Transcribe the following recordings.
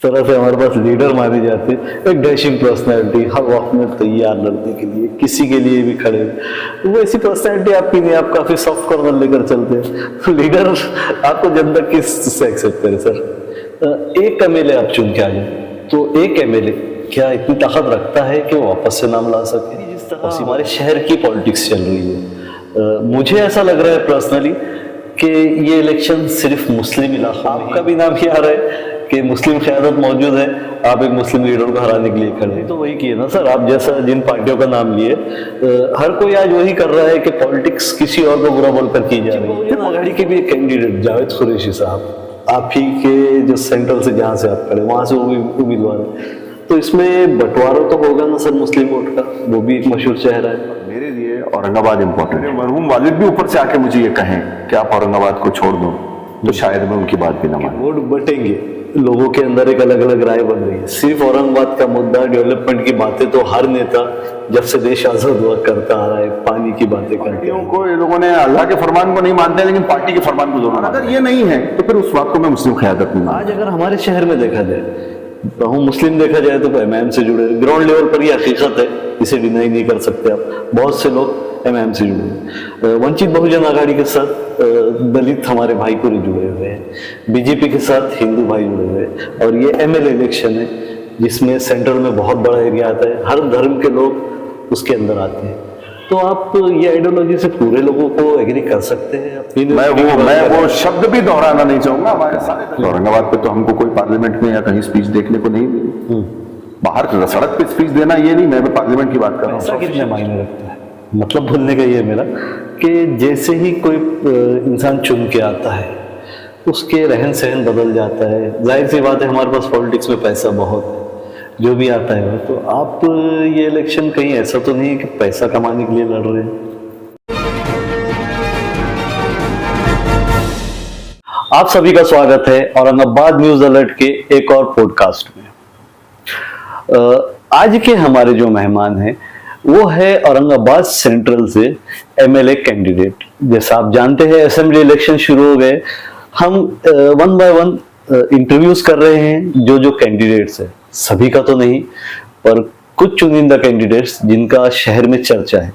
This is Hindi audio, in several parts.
तरह से हमारे पास लीडर माने जाते हैं, एक डैशिंग पर्सनैलिटी, हर वक्त में तैयार लड़ने के लिए, किसी के लिए भी खड़े। वो ऐसी पर्सनैलिटी आपकी नहीं, आप काफी सॉफ्ट कॉर्नर लेकर चलते हैं। लीडर आपको जनता किस से एक्सेप्ट करे सर? एक एमएलए आप चुन के आ जाए, तो एक एमएलए क्या इतनी ताकत रखता है कि वो वापस से नाम ला सके? जिस तरह हमारे शहर की पॉलिटिक्स चल रही है, मुझे ऐसा लग रहा है पर्सनली कि ये इलेक्शन सिर्फ मुस्लिम इलाका, आपका भी नाम ही आ रहा है कि मुस्लिम क़यादत मौजूद है, आप एक मुस्लिम लीडर को हराने के लिए खड़े हैं। तो वही किए ना सर, आप जैसा जिन पार्टियों का नाम लिए, हर कोई आज वही कर रहा है कि पॉलिटिक्स किसी और को बुरा बोलकर की जा रही है। आघाड़ी के भी एक कैंडिडेट जावेद कुरैशी साहब, आप ही के जो सेंट्रल से जहाँ से आप खड़े वहां से वो भी उम्मीदवार है, तो इसमें बंटवारा तो होगा ना सर मुस्लिम वोट का? वो भी एक मशहूर चेहरा है। मेरे लिए औरंगाबाद इम्पोर्टेंट है। मरहूम वालिद भी ऊपर से आके मुझे ये कहें कि आप औरंगाबाद को छोड़ दो, तो शायद मैं उनकी बात भी ना मानूं। वोट बटेंगे, लोगों के अंदर एक अलग अलग राय बन रही है। सिर्फ औरंगाबाद का मुद्दा, डेवलपमेंट की बातें तो हर नेता जब से देश आजाद हुआ करता आ रहा है, पानी की बातें करते हैं। को ये लोगों ने अल्लाह के फरमान को नहीं मानते, लेकिन पार्टी के फरमान को जरूर। अगर ये नहीं है तो फिर उस बात को मैं मुस्लिम क़यादत नहीं मानता। आज अगर हमारे शहर में देखा जाए, बहु मुस्लिम देखा जाए, तो एमआईएम से जुड़े, ग्राउंड लेवल पर ये हकीकत है, इसे डिनाई नहीं कर सकते आप। बहुत से लोग एमआईएम से जुड़े, वंचित बहुजन आघाड़ी के साथ दलित हमारे भाई पूरे जुड़े हुए हैं, बीजेपी के साथ हिंदू भाई जुड़े हुए हैं, और ये एमएलए इलेक्शन है जिसमें सेंट्रल में बहुत बड़ा एरिया आता है, हर धर्म के लोग उसके अंदर आते हैं। तो आप ये आइडियोलॉजी से पूरे लोगों को एग्री कर सकते हैं? मैं वो शब्द भी दोहराना नहीं चाहूंगा। हमारे सारे औरंगाबाद पे तो हमको कोई पार्लियामेंट में या कहीं स्पीच देखने को नहीं मिली। बाहर सड़क पे स्पीच देना ये नहीं, मैं पार्लियामेंट की बात कर रहा हूँ। कितने मायने रखता है? मतलब बोलने का ये मेरा कि जैसे ही कोई इंसान चुन के आता है, उसके रहन सहन बदल जाता है। जाहिर सी बात है, हमारे पास पॉलिटिक्स में पैसा बहुत है, जो भी आता है। तो आप ये इलेक्शन कहीं ऐसा तो नहीं है कि पैसा कमाने के लिए लड़ रहे हैं? आप सभी का स्वागत है औरंगाबाद न्यूज अलर्ट के एक और पॉडकास्ट में। आज के हमारे जो मेहमान हैं वो है औरंगाबाद सेंट्रल से एमएलए कैंडिडेट। जैसा आप जानते हैं, असेंबली इलेक्शन शुरू हो गए, हम वन बाय वन इंटरव्यूज कर रहे हैं जो कैंडिडेट्स है। सभी का तो नहीं, पर कुछ चुनिंदा कैंडिडेट्स जिनका शहर में चर्चा है,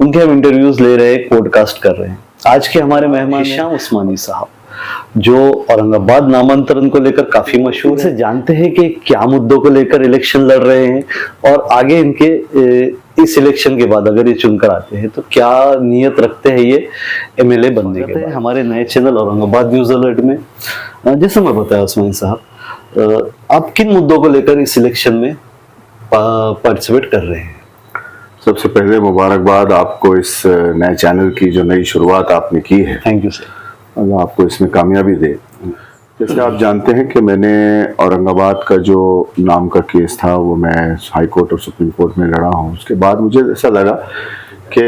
उनके हम इंटरव्यूज ले रहे हैं, पॉडकास्ट कर रहे हैं। आज के हमारे मेहमान हिशाम उस्मानी साहब, जो औरंगाबाद नामांतरण को लेकर काफी मशहूर है। जानते हैं कि क्या मुद्दों को लेकर इलेक्शन लड़ रहे हैं, और आगे इनके इस इलेक्शन के बाद अगर ये चुनकर आते हैं तो क्या नियत रखते हैं ये एमएलए बनने के बाद। हमारे नए चैनल औरंगाबाद न्यूज अलर्ट में, जैसे मैं बताया उस्मानी साहब, आप किन मुद्दों को लेकर इस इलेक्शन में पार्टिसिपेट कर रहे हैं? सबसे पहले मुबारकबाद आपको, इस नए चैनल की जो नई शुरुआत आपने की है। थैंक यू सर, अल्लाह आपको इसमें कामयाबी दे। जैसे आप जानते हैं कि मैंने औरंगाबाद का जो नाम का केस था वो मैं हाई कोर्ट और सुप्रीम कोर्ट में लड़ा हूँ। उसके बाद मुझे ऐसा लगा कि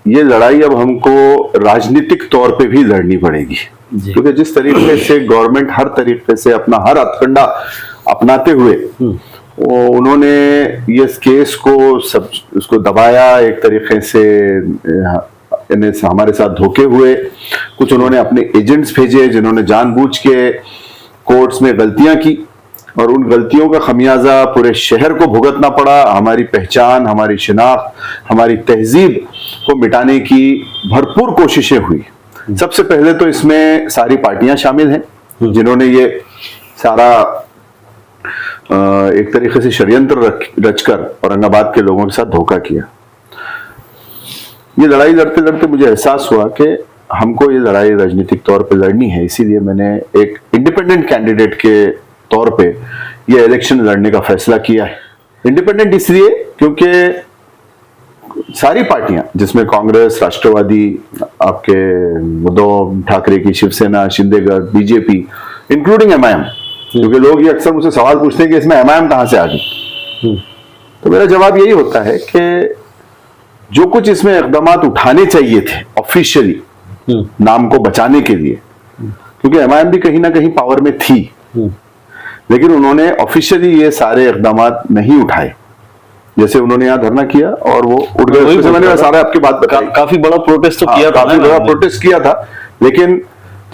ये लड़ाई अब हमको राजनीतिक तौर पे भी लड़नी पड़ेगी, क्योंकि जिस तरीके से गवर्नमेंट हर तरीके से अपना हर हथकंडा अपनाते हुए उन्होंने ये केस को उसको दबाया, एक तरीके से हमारे साथ धोखे हुए। कुछ उन्होंने अपने एजेंट्स भेजे जिन्होंने जानबूझ के कोर्ट्स में गलतियां की, और उन गलतियों का खमियाजा पूरे शहर को भुगतना पड़ा। हमारी पहचान, हमारी शिनाख्त, हमारी तहजीब को मिटाने की भरपूर कोशिशें हुई। सबसे पहले तो इसमें सारी पार्टियां शामिल हैं जिन्होंने ये सारा एक तरीके से षड्यंत्र रचकर औरंगाबाद के लोगों के साथ धोखा किया। ये लड़ाई लड़ते लड़ते मुझे एहसास हुआ कि हमको ये लड़ाई राजनीतिक तौर पे लड़नी है, इसीलिए मैंने एक इंडिपेंडेंट कैंडिडेट के तौर पे ये इलेक्शन लड़ने का फैसला किया है। इंडिपेंडेंट इसलिए क्योंकि सारी पार्टियां, जिसमें कांग्रेस, राष्ट्रवादी, आपके उद्धव ठाकरे की शिवसेना, शिंदेगढ़, बीजेपी, इंक्लूडिंग एमआईएम, क्योंकि लोग ये अक्सर मुझसे सवाल पूछते हैं कि इसमें एमआईएम कहां से आ गई, तो मेरा जवाब यही होता है कि जो कुछ इसमें इकदाम उठाने चाहिए थे ऑफिशियली नाम को बचाने के लिए, क्योंकि एमआईएम भी कहीं ना कहीं पावर में थी, लेकिन उन्होंने ऑफिशियली ये सारे इकदाम नहीं उठाए। जैसे उन्होंने यहाँ धरना किया और वो उठ गए। मैंने सारा आपकी बात बताई, काफी बड़ा प्रोटेस्ट तो किया, काफी बड़ा प्रोटेस्ट किया था, लेकिन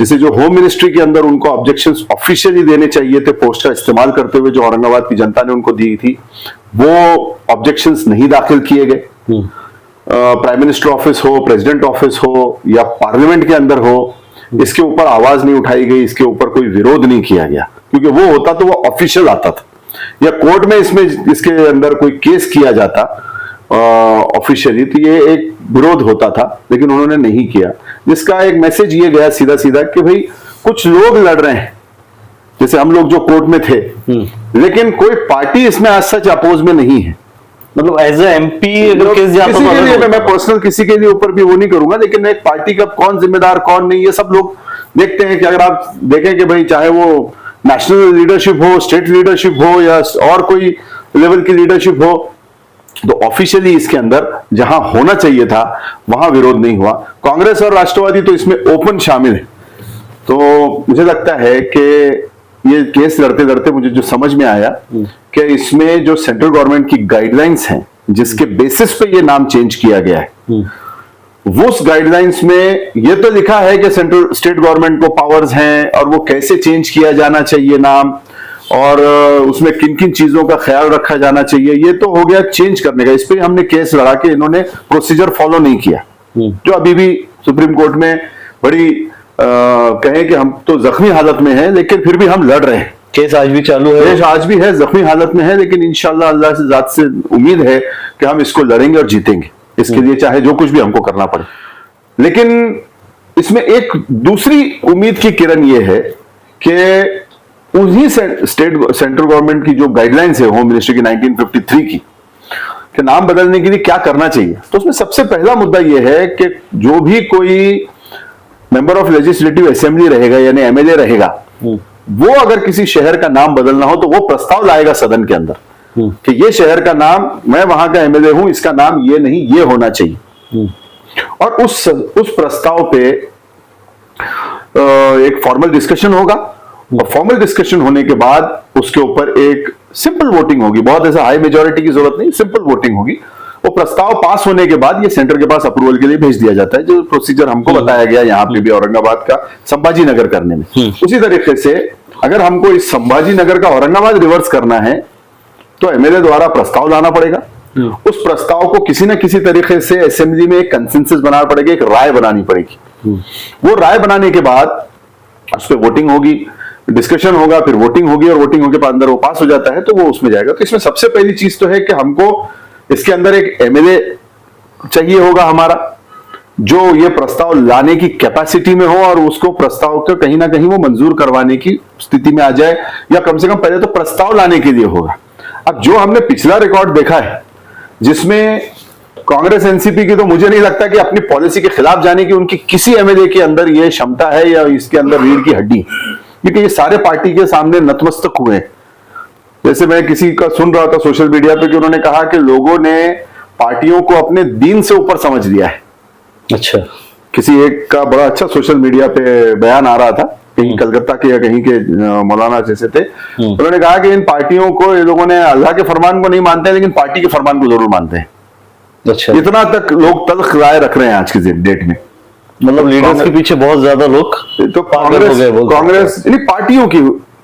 जैसे जो होम मिनिस्ट्री के अंदर उनको ऑब्जेक्शंस ऑफिशियली देने चाहिए थे पोस्ट का इस्तेमाल करते हुए, जो औरंगाबाद की जनता ने उनको दी थी, वो ऑब्जेक्शंस नहीं दाखिल किए गए। प्राइम मिनिस्टर ऑफिस हो, प्रेसिडेंट ऑफिस हो या पार्लियामेंट के अंदर हो, इसके ऊपर आवाज नहीं उठाई गई, इसके ऊपर कोई विरोध नहीं किया गया, क्योंकि वो होता तो वो ऑफिशियल आता था, या कोर्ट में इसके अंदर कोई केस किया जाता ऑफिशियली, तो ये एक विरोध होता था, लेकिन उन्होंने नहीं किया, जिसका एक मैसेज ये गया सीधा सीधा कि भाई कुछ लोग लड़ रहे हैं, जैसे हम लोग जो कोर्ट में थे, लेकिन कोई पार्टी इसमें आज सच अपोज में नहीं है। मतलब एज ए एमपी अगर केस जाता किसी तो के लिए अलग मैं पर्सनल किसी के लिए ऊपर भी वो नहीं करूंगा, लेकिन एक पार्टी का कौन जिम्मेदार कौन नहीं, ये सब लोग देखते हैं कि अगर आप देखें कि भाई चाहे वो नेशनल लीडरशिप हो, स्टेट लीडरशिप हो या और कोई लेवल की लीडरशिप हो, तो ऑफिशियली इसके अंदर जहां होना चाहिए था वहां विरोध नहीं हुआ। कांग्रेस और राष्ट्रवादी तो इसमें ओपन शामिल है। तो मुझे लगता है कि ये केस लड़ते लड़ते मुझे जो समझ में आया कि इसमें जो सेंट्रल गवर्नमेंट की गाइडलाइंस हैं, जिसके बेसिस पे ये नाम चेंज किया गया है, वो उस गाइडलाइंस में ये तो लिखा है कि सेंट्रल स्टेट गवर्नमेंट को पावर्स हैं और वो कैसे चेंज किया जाना चाहिए नाम, और उसमें किन किन चीजों का ख्याल रखा जाना चाहिए, ये तो हो गया चेंज करने का। इस पे हमने केस लड़ा के इन्होंने प्रोसीजर फॉलो नहीं किया, जो अभी भी सुप्रीम कोर्ट में बड़ी कहें कि हम तो जख्मी हालत में हैं, लेकिन फिर भी हम लड़ रहे हैं। केस आज भी चालू है, केस आज भी है, जख्मी हालत में है, लेकिन इंशाल्लाह अल्लाह से जात से उम्मीद है कि हम इसको लड़ेंगे और जीतेंगे, इसके लिए चाहे जो कुछ भी हमको करना पड़े। लेकिन इसमें एक दूसरी उम्मीद की किरण ये है कि उन्हीं सेंट्रल गवर्नमेंट की जो गाइडलाइंस है होम मिनिस्ट्री की 1953 की, कि नाम बदलने के लिए क्या करना चाहिए, तो उसमें सबसे पहला मुद्दा यह है कि जो भी कोई मेंबर ऑफ लेजिस्लेटिव असेंबली रहेगा यानी एमएलए रहेगा, वो अगर किसी शहर का नाम बदलना हो तो वो प्रस्ताव लाएगा सदन के अंदर कि ये शहर का नाम, मैं वहां का एमएलए हूं, इसका नाम ये नहीं ये होना चाहिए। और उस प्रस्ताव पे एक फॉर्मल डिस्कशन होगा, और फॉर्मल डिस्कशन होने के बाद उसके ऊपर एक सिंपल वोटिंग होगी, बहुत ऐसा हाई मेजॉरिटी की जरूरत नहीं, सिंपल वोटिंग होगी। वो प्रस्ताव पास होने के बाद ये सेंटर के पास अप्रूवल के लिए भेज दिया जाता है, जो प्रोसीजर हमको बताया गया यहाँ पे भी औरंगाबाद का संभाजी नगर करने में। उसी तरीके से अगर हमको इस संभाजी नगर का औरंगाबाद रिवर्स करना है तो एमएलए द्वारा प्रस्ताव लाना पड़ेगा। उस प्रस्ताव को किसी न किसी तरीके से असेंबली में एक कंसेंसस बनाना पड़ेगा, एक राय बनानी पड़ेगी। वो राय बनाने के बाद उस पर वोटिंग होगी, डिस्कशन होगा, फिर वोटिंग होगी, और वोटिंग होने के बाद अंदर वो पास हो जाता है तो वो उसमें जाएगा। तो इसमें सबसे पहली चीज तो है कि हमको इसके अंदर एक एमएलए चाहिए होगा हमारा, जो ये प्रस्ताव लाने की कैपेसिटी में हो और उसको प्रस्ताव को कहीं ना कहीं वो मंजूर करवाने की स्थिति में आ जाए, या कम से कम पहले तो प्रस्ताव लाने के लिए होगा। अब जो हमने पिछला रिकॉर्ड देखा है, जिसमें कांग्रेस एनसीपी की, तो मुझे नहीं लगता कि अपनी पॉलिसी के खिलाफ जाने की उनकी किसी एमएलए के अंदर ये क्षमता है या इसके अंदर रीढ़ की हड्डी, क्योंकि ये सारे पार्टी के सामने नतमस्तक हुए। जैसे मैं किसी का सुन रहा था सोशल मीडिया पे कि उन्होंने कहा कि लोगों ने पार्टियों को अपने दीन से ऊपर समझ लिया है। अच्छा, किसी एक का बड़ा अच्छा सोशल मीडिया पे बयान आ रहा था, कहीं कलकत्ता के या कहीं के मौलाना जैसे थे, उन्होंने कहा कि इन पार्टियों को, ये लोगों ने अल्लाह के फरमान को नहीं मानते हैं, लेकिन पार्टी के फरमान को जरूर मानते हैं। अच्छा, इतना तक लोग तल्ख राय रख रहे हैं आज की डेट में। मतलब लीडर्स के पीछे बहुत ज्यादा लोग तो कांग्रेस यानी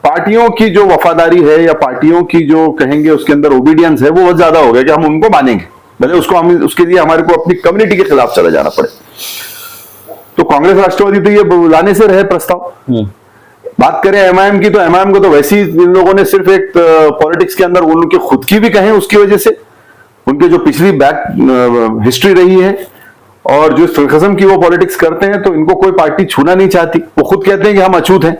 पार्टियों की जो वफादारी है या पार्टियों की जो कहेंगे उसके अंदर ओबीडियंस है, वो बहुत ज्यादा हो गया कि हम उनको मानेंगे, भले उसको हम उसके लिए हमारे को अपनी कम्युनिटी के खिलाफ चला जाना पड़े। तो कांग्रेस राष्ट्रवादी तो ये लाने से रहे प्रस्ताव। बात करें एमआईएम की, तो एमआईएम को तो वैसे ही इन लोगों ने सिर्फ एक पॉलिटिक्स के अंदर उनके खुद की भी कहें उसकी वजह से, उनके जो पिछली बैक हिस्ट्री रही है और जो किस्म की वो पॉलिटिक्स करते हैं, तो इनको कोई पार्टी छूना नहीं चाहती। वो खुद कहते हैं कि हम अछूत हैं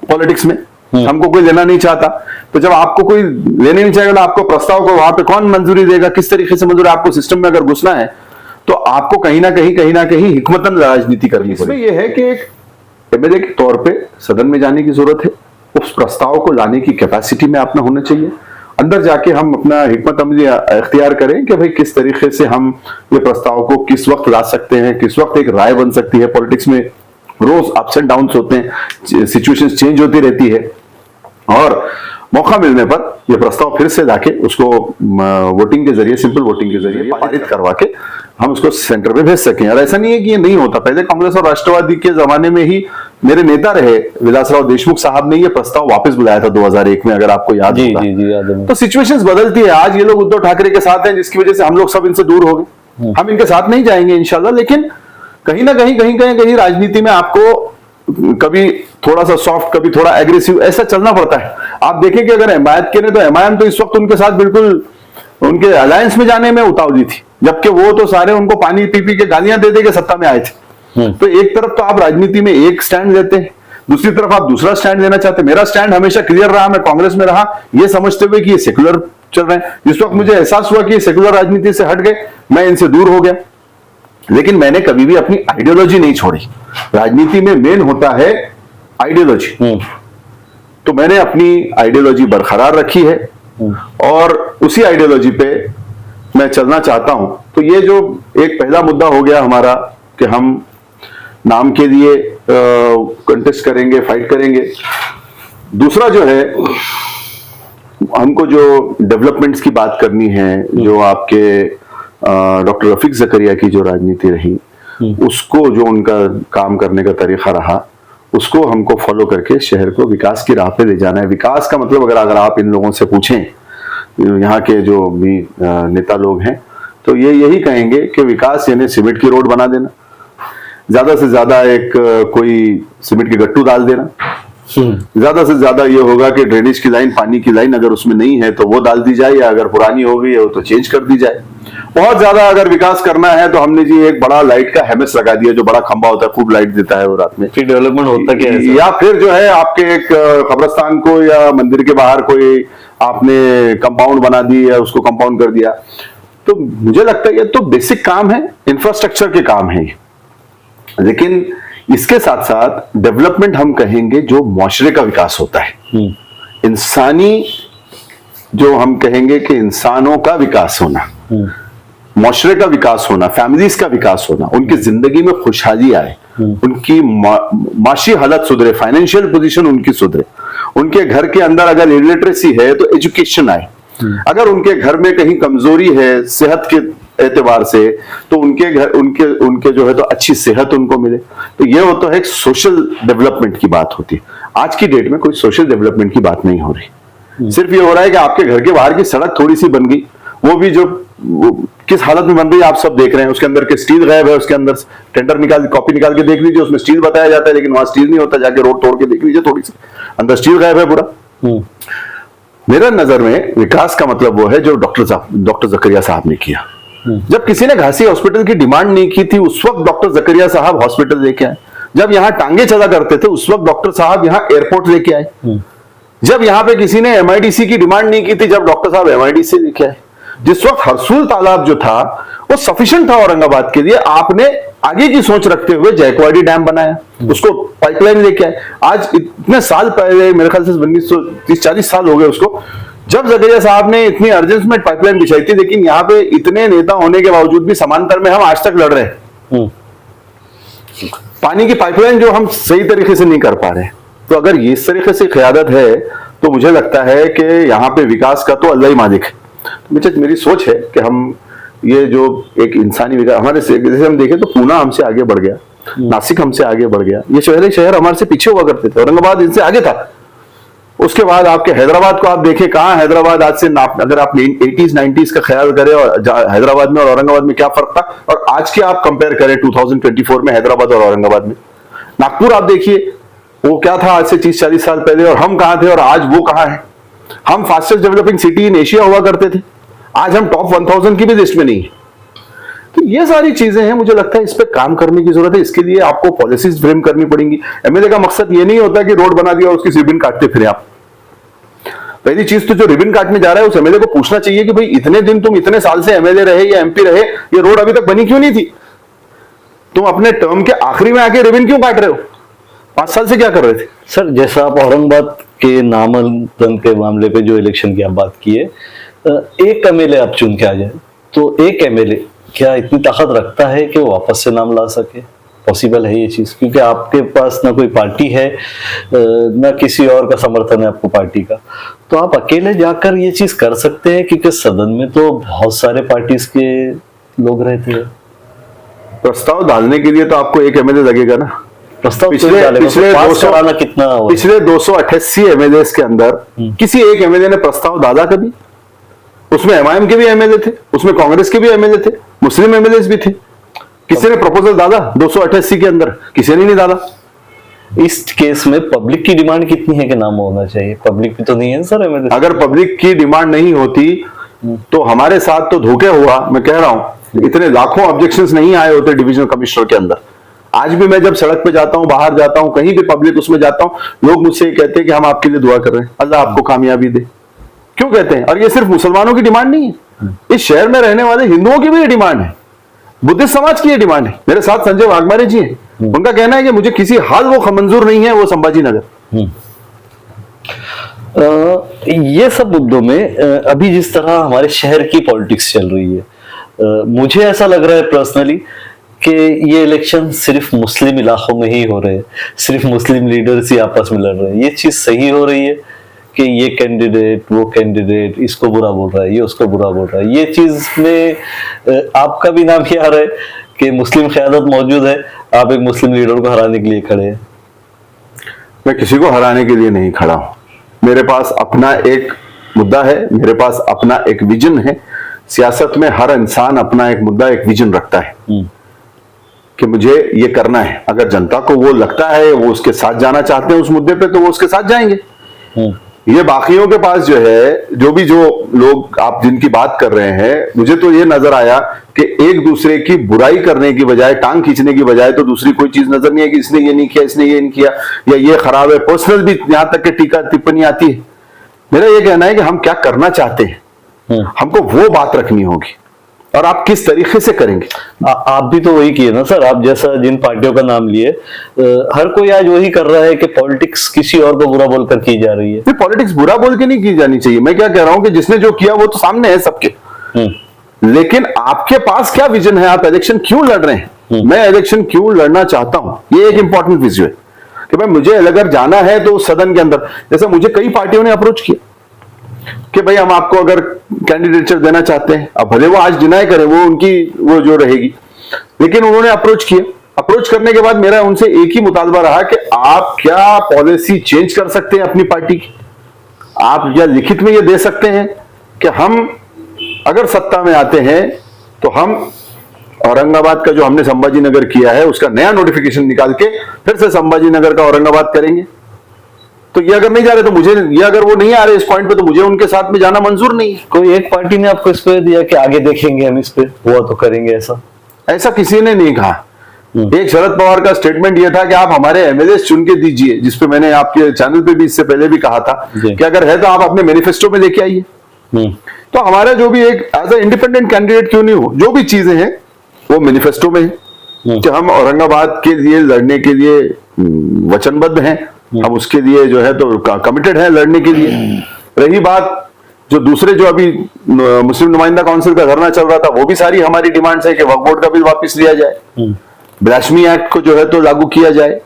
पॉलिटिक्स में, हमको कोई लेना नहीं चाहता। तो जब आपको कोई लेने नहीं चाहेगा, तो आपको प्रस्ताव को वहां पे कौन मंजूरी देगा, किस तरीके से मंजूरी? आपको सिस्टम में अगर घुसना है तो आपको कहीं ना कहीं हिकमतन राजनीति करनी पड़ेगी। इसमें यह है कि एक एमएलए के तौर पे सदन में जाने की जरूरत है, उस प्रस्ताव को लाने की कैपेसिटी में अपना होना चाहिए, अंदर जाके हम अपना हिकमत अमली इख्तियार करें कि भाई किस तरीके से हम ये प्रस्ताव को किस वक्त ला सकते हैं, किस वक्त एक राय बन सकती है। पॉलिटिक्स में रोज अप्स एंड डाउन्स होते हैं, सिचुएशंस चेंज होती रहती है, और मौका मिलने पर यह प्रस्ताव फिर से लाके उसको वोटिंग के जरिए, सिंपल वोटिंग के जरिए पारित करवा के हम उसको सेंटर पे भेज सकें। और ऐसा नहीं है कि ये नहीं होता, पहले कांग्रेस और राष्ट्रवादी के जमाने में ही मेरे नेता रहे विलासराव देशमुख साहब ने ये प्रस्ताव वापस बुलाया था 2001 में, अगर आपको याद होगा। जी याद है। तो सिचुएशंस बदलती है। आज ये लोग उद्धव ठाकरे के साथ हैं, जिसकी वजह से हम लोग सब इनसे दूर हो गए। हम इनके साथ नहीं जाएंगे इंशाल्लाह, लेकिन कहीं ना कहीं राजनीति में आपको कभी थोड़ा सा सॉफ्ट, कभी थोड़ा एग्रेसिव, ऐसा चलना पड़ता है। आप देखें कि अगर हिमायत के ने तो एमआईएम तो इस वक्त उनके साथ बिल्कुल उनके अलायंस में जाने में उतावली थी, जबकि वो तो सारे उनको पानी पी पी के गालियां दे के सत्ता में आए थे। तो एक तरफ तो आप राजनीति में एक स्टैंड लेते हैं, दूसरी तरफ आप दूसरा स्टैंड लेना चाहते हैं। मेरा स्टैंड हमेशा क्लियर रहा, मैं कांग्रेस में रहा ये समझते हुए कि ये सेकुलर चल रहे हैं। जिस वक्त मुझे एहसास हुआ कि ये सेकुलर राजनीति से हट गए, मैं इनसे दूर हो गया। लेकिन मैंने कभी भी अपनी आइडियोलॉजी नहीं छोड़ी। राजनीति में मेन होता है आइडियोलॉजी, तो मैंने अपनी आइडियोलॉजी बरकरार रखी है और उसी आइडियोलॉजी पे मैं चलना चाहता हूं। तो ये जो एक पहला मुद्दा हो गया हमारा कि हम नाम के लिए कंटेस्ट करेंगे, फाइट करेंगे। दूसरा जो है, हमको जो डेवलपमेंट्स की बात करनी है, जो आपके डॉक्टर रफीक ज़करिया की जो राजनीति रही, उसको जो उनका काम करने का तरीका रहा, उसको हमको फॉलो करके शहर को विकास की राह पे ले जाना है। विकास का मतलब अगर आप इन लोगों से पूछें, यहाँ के जो भी नेता लोग हैं, तो ये यही कहेंगे कि विकास यानी सीमेंट की रोड बना देना, ज्यादा से ज्यादा एक कोई सीमेंट की गट्टू डाल देना, ज्यादा से ज्यादा ये होगा कि ड्रेनेज की लाइन, पानी की लाइन अगर उसमें नहीं है तो वो डाल दी जाए, या अगर पुरानी हो गई है तो चेंज कर दी जाए। बहुत ज्यादा अगर विकास करना है तो हमने जी एक बड़ा लाइट का हेमस लगा दिया, जो बड़ा खंबा होता है, खूब लाइट देता है वो रात में। फिर डेवलपमेंट होता क्या है? या फिर जो है आपके एक कब्रिस्तान को या मंदिर के बाहर कोई आपने कंपाउंड बना दी या उसको कंपाउंड कर दिया। तो मुझे लगता है ये तो बेसिक काम है, इंफ्रास्ट्रक्चर के काम है। लेकिन इसके साथ साथ डेवलपमेंट हम कहेंगे जो मुआशरे का विकास होता है, इंसानी, जो हम कहेंगे कि इंसानों का विकास होना, मुआशरे का विकास होना, फैमिलीज का विकास होना, उनकी जिंदगी में खुशहाली आए, उनकी माशी हालत सुधरे, फाइनेंशियल पोजीशन उनकी सुधरे, उनके घर के अंदर अगर इलिटरेसी है तो एजुकेशन आए, अगर उनके घर में कहीं कमजोरी है सेहत के एतबार से तो उनके घर उनके जो है तो अच्छी सेहत उनको मिले। तो ये होता है एक सोशल डेवलपमेंट की बात होती है। आज की डेट में कोई सोशल डेवलपमेंट की बात नहीं हो रही, सिर्फ ये हो रहा है कि आपके घर के बाहर की सड़क थोड़ी सी बन गई, वो भी जो किस हालत में बन रही है आप सब देख रहे हैं। उसके अंदर के स्टील गायब है, उसके अंदर टेंडर निकाल कॉपी निकाल के देख लीजिए, उसमें स्टील बताया जाता है लेकिन वहां स्टील नहीं होता। जाके रोड तोड़ के देख लीजिए, थोड़ी सी अंदर स्टील गायब है पूरा। मेरा नजर में विकास का मतलब वो है जो डॉक्टर ज़करिया साहब ने किया। जब किसी ने घासी हॉस्पिटल की डिमांड नहीं की थी, उस वक्त डॉक्टर ज़करिया साहब हॉस्पिटल लेके आए। जब यहाँ टांगे चला करते थे, उस वक्त डॉक्टर साहब यहाँ एयरपोर्ट लेके आए। जब यहाँ पे किसी ने एमआईडीसी की डिमांड नहीं की थी, जब डॉक्टर साहब एमआईडीसी लेके आए। जिस वक्त हरसूल तालाब जो था वो सफिशिएंट था औरंगाबाद के लिए, आपने आगे की सोच रखते हुए जायकवाड़ी डैम बनाया, उसको पाइपलाइन लेके आए। आज इतने साल पहले, मेरे ख्याल से 1930-40 साल हो गए उसको, जब ज़करिया साहब ने इतनी अर्जेंस में पाइपलाइन बिछाई थी। लेकिन यहाँ पे इतने नेता होने के बावजूद भी समांतर में हम आज तक लड़ रहे हैं, पानी की पाइपलाइन जो हम सही तरीके से नहीं कर पा रहे। तो अगर ये इस तरीके से क़यादत है तो मुझे लगता है कि यहाँ पे विकास का तो अल्लाह ही मालिक है। तो मेरी सोच है कि हम ये जो एक इंसानी विकास हमारे से, जैसे हम देखें तो पूना हमसे आगे बढ़ गया, नासिक हमसे आगे बढ़ गया, ये शहर हमारे से पीछे हुआ करते थे, औरंगाबाद इनसे आगे था। उसके बाद आपके हैदराबाद को आप देखें, कहाँ हैदराबाद आज से अगर आप 80s-90s का ख्याल करें और हैदराबाद में और औरंगाबाद में क्या फर्क था, और आज के आप कंपेयर करें 2024 में हैदराबाद और औरंगाबाद में। नागपुर आप देखिए वो क्या था आज से 30-40 साल पहले, और हम कहाँ थे और आज वो कहाँ है। हम fastest developing city in Asia हुआ करते थे, आज हम टॉप 1000 की भी लिस्ट में नहीं है। तो ये सारी चीजें हैं, मुझे लगता है इस पे काम करने की जरूरत है। इसके लिए आपको पॉलिसीज फ्रेम करनी पड़ेंगी। एमएलए का मकसद ये नहीं होता कि रोड बना दिया और उसकी रिबन काटते फिरे आप। पहली चीज तो जो रिबन काटने जा रहा है उस एमएलए को पूछना चाहिए कि भाई इतने दिन तुम इतने साल से एमएलए रहे या एमपी रहे, ये रोड अभी तक बनी क्यों नहीं थी? तुम अपने टर्म के आखिरी में आके रिबन क्यों काट रहे हो? 5 साल से क्या कर रहे थे? सर, जैसा आप औरंगाबाद के नामांकन के मामले पे जो इलेक्शन की आप बात की है, एक एमएलए आप चुन के आ जाए तो एक एमएलए क्या इतनी ताकत रखता है कि वो वापस से नाम ला सके? पॉसिबल है ये चीज? क्योंकि आपके पास ना कोई पार्टी है, ना किसी और का समर्थन है आपको पार्टी का, तो आप अकेले जाकर ये चीज कर सकते हैं? क्योंकि सदन में तो बहुत सारे पार्टीज के लोग रहते हैं। प्रस्ताव डालने के लिए तो आपको एक एमएलए लगेगा ना। प्रस्ताव पिछले 288 एमएलए के अंदर किसी एक एमएलए ने प्रस्ताव डाला कभी? उसमें एमआईएम के भी एमएलए थे, उसमें कांग्रेस के भी एमएलए थे, मुस्लिम एमएलए भी थे। किसी ने प्रपोजल डाला 288 के अंदर? किसी ने नहीं डाला। इस केस में पब्लिक की डिमांड कितनी है कि नाम होना चाहिए? पब्लिक भी तो नहीं है सर एमएलए। अगर पब्लिक की डिमांड नहीं होती तो हमारे साथ तो धोखे हुआ। मैं कह रहा हूं इतने लाखों ऑब्जेक्शंस नहीं आए होते डिवीजनल कमिश्नर के अंदर। आज भी मैं जब सड़क पे जाता हूं, बाहर जाता हूं, कहीं भी पब्लिक उसमें जाता हूं, लोग मुझसे कहते हैं कि हम आपके लिए दुआ कर रहे हैं, अल्लाह आपको कामयाबी दे। क्यों कहते हैं? और ये सिर्फ मुसलमानों की डिमांड नहीं है, इस शहर में रहने वाले हिंदुओं की भी ये डिमांड है, बुद्धिस्ट समाज की ये डिमांड है। मेरे साथ संजय वाघमारे जी हैं, उनका कहना है कि मुझे किसी हाल वो मंजूर नहीं है वो संभाजी नगर। ये सब मुद्दों में अभी जिस तरह हमारे शहर की पॉलिटिक्स चल रही है, मुझे ऐसा लग रहा है पर्सनली कि ये इलेक्शन सिर्फ मुस्लिम इलाकों में ही हो रहे हैं, सिर्फ मुस्लिम लीडर्स ही आपस में लड़ रहे हैं। ये चीज सही हो रही है कि ये कैंडिडेट वो कैंडिडेट इसको बुरा बोल रहा है, ये उसको बुरा बोल रहा है? ये चीज में आपका भी नाम क्या आ रहा है कि मुस्लिम क़यादत मौजूद है, आप एक मुस्लिम लीडर को हराने के लिए खड़े हैं? मैं किसी को हराने के लिए नहीं खड़ा हूं। मेरे पास अपना एक मुद्दा है, मेरे पास अपना एक विजन है। सियासत में हर इंसान अपना एक मुद्दा, एक विजन रखता है कि मुझे ये करना है। अगर जनता को वो लगता है, वो उसके साथ जाना चाहते हैं उस मुद्दे पे, तो वो उसके साथ जाएंगे। ये बाकियों के पास जो है, जो लोग आप जिनकी बात कर रहे हैं, मुझे तो ये नजर आया कि एक दूसरे की बुराई करने की बजाय, टांग खींचने की बजाय तो दूसरी कोई चीज नजर नहीं है कि इसने ये नहीं किया, इसने ये नहीं किया, या ये खराब है। पर्सनल भी यहां तक के टीका टिप्पणी आती है। मेरा ये कहना है कि हम क्या करना चाहते हैं, हमको वो बात रखनी होगी, और आप किस तरीके से करेंगे। आप भी तो वही किए ना सर, आप जैसा जिन पार्टियों का नाम लिए, हर कोई आज वही कर रहा है कि पॉलिटिक्स किसी और को बुरा बोलकर की जा रही है। पॉलिटिक्स बुरा बोल के नहीं की जानी चाहिए। मैं क्या कह रहा हूं कि जिसने जो किया वो तो सामने है सबके, लेकिन आपके पास क्या विजन है? आप इलेक्शन क्यों लड़ रहे हैं? मैं इलेक्शन क्यों लड़ना चाहता हूं, ये एक इंपॉर्टेंट विजन है कि भाई मुझे अगर जाना है तो सदन के अंदर, जैसे मुझे कई पार्टियों ने अप्रोच किया कि भाई हम आपको अगर कैंडिडेचर देना चाहते हैं, अब भले वो आज डिनाई करें, वो उनकी वो जो रहेगी, लेकिन उन्होंने अप्रोच किया। अप्रोच करने के बाद मेरा उनसे एक ही मुतालबा रहा कि आप क्या पॉलिसी चेंज कर सकते हैं अपनी पार्टी की? आप या लिखित में ये दे सकते हैं कि हम अगर सत्ता में आते हैं तो हम औरंगाबाद का जो हमने संभाजी नगर किया है उसका नया नोटिफिकेशन निकाल के फिर से संभाजी नगर का औरंगाबाद करेंगे। तो ये अगर नहीं जा रहे तो मुझे, ये अगर वो नहीं आ रहे इस पॉइंट पे, तो मुझे उनके साथ में जाना मंजूर नहीं है। कोई एक पार्टी ने आपको इस पे दिया कि आगे देखेंगे हम, इस पे हुआ तो करेंगे, ऐसा किसी ने नहीं कहा। एक शरद पवार का स्टेटमेंट ये था कि आप हमारे एमएलए चुन के दीजिए, जिसपे मैंने आपके चैनल पे भी इससे पहले भी कहा था कि अगर है तो आप अपने मैनिफेस्टो में लेके आइए। तो हमारा जो भी एक एज ए इंडिपेंडेंट कैंडिडेट क्यों नहीं हो, जो भी चीजें हैं वो मैनिफेस्टो में है कि हम औरंगाबाद के लिए लड़ने के लिए वचनबद्ध हैं, हम उसके लिए जो है तो कमिटेड है लड़ने के लिए। रही बात जो दूसरे जो अभी मुस्लिम नुमाइंदा काउंसिल का धरना चल रहा था, वो भी सारी हमारी डिमांड्स है कि वक्फ बोर्ड का बिल वापस लिया जाए, ब्लास्फेमी एक्ट को जो है तो लागू किया जाए।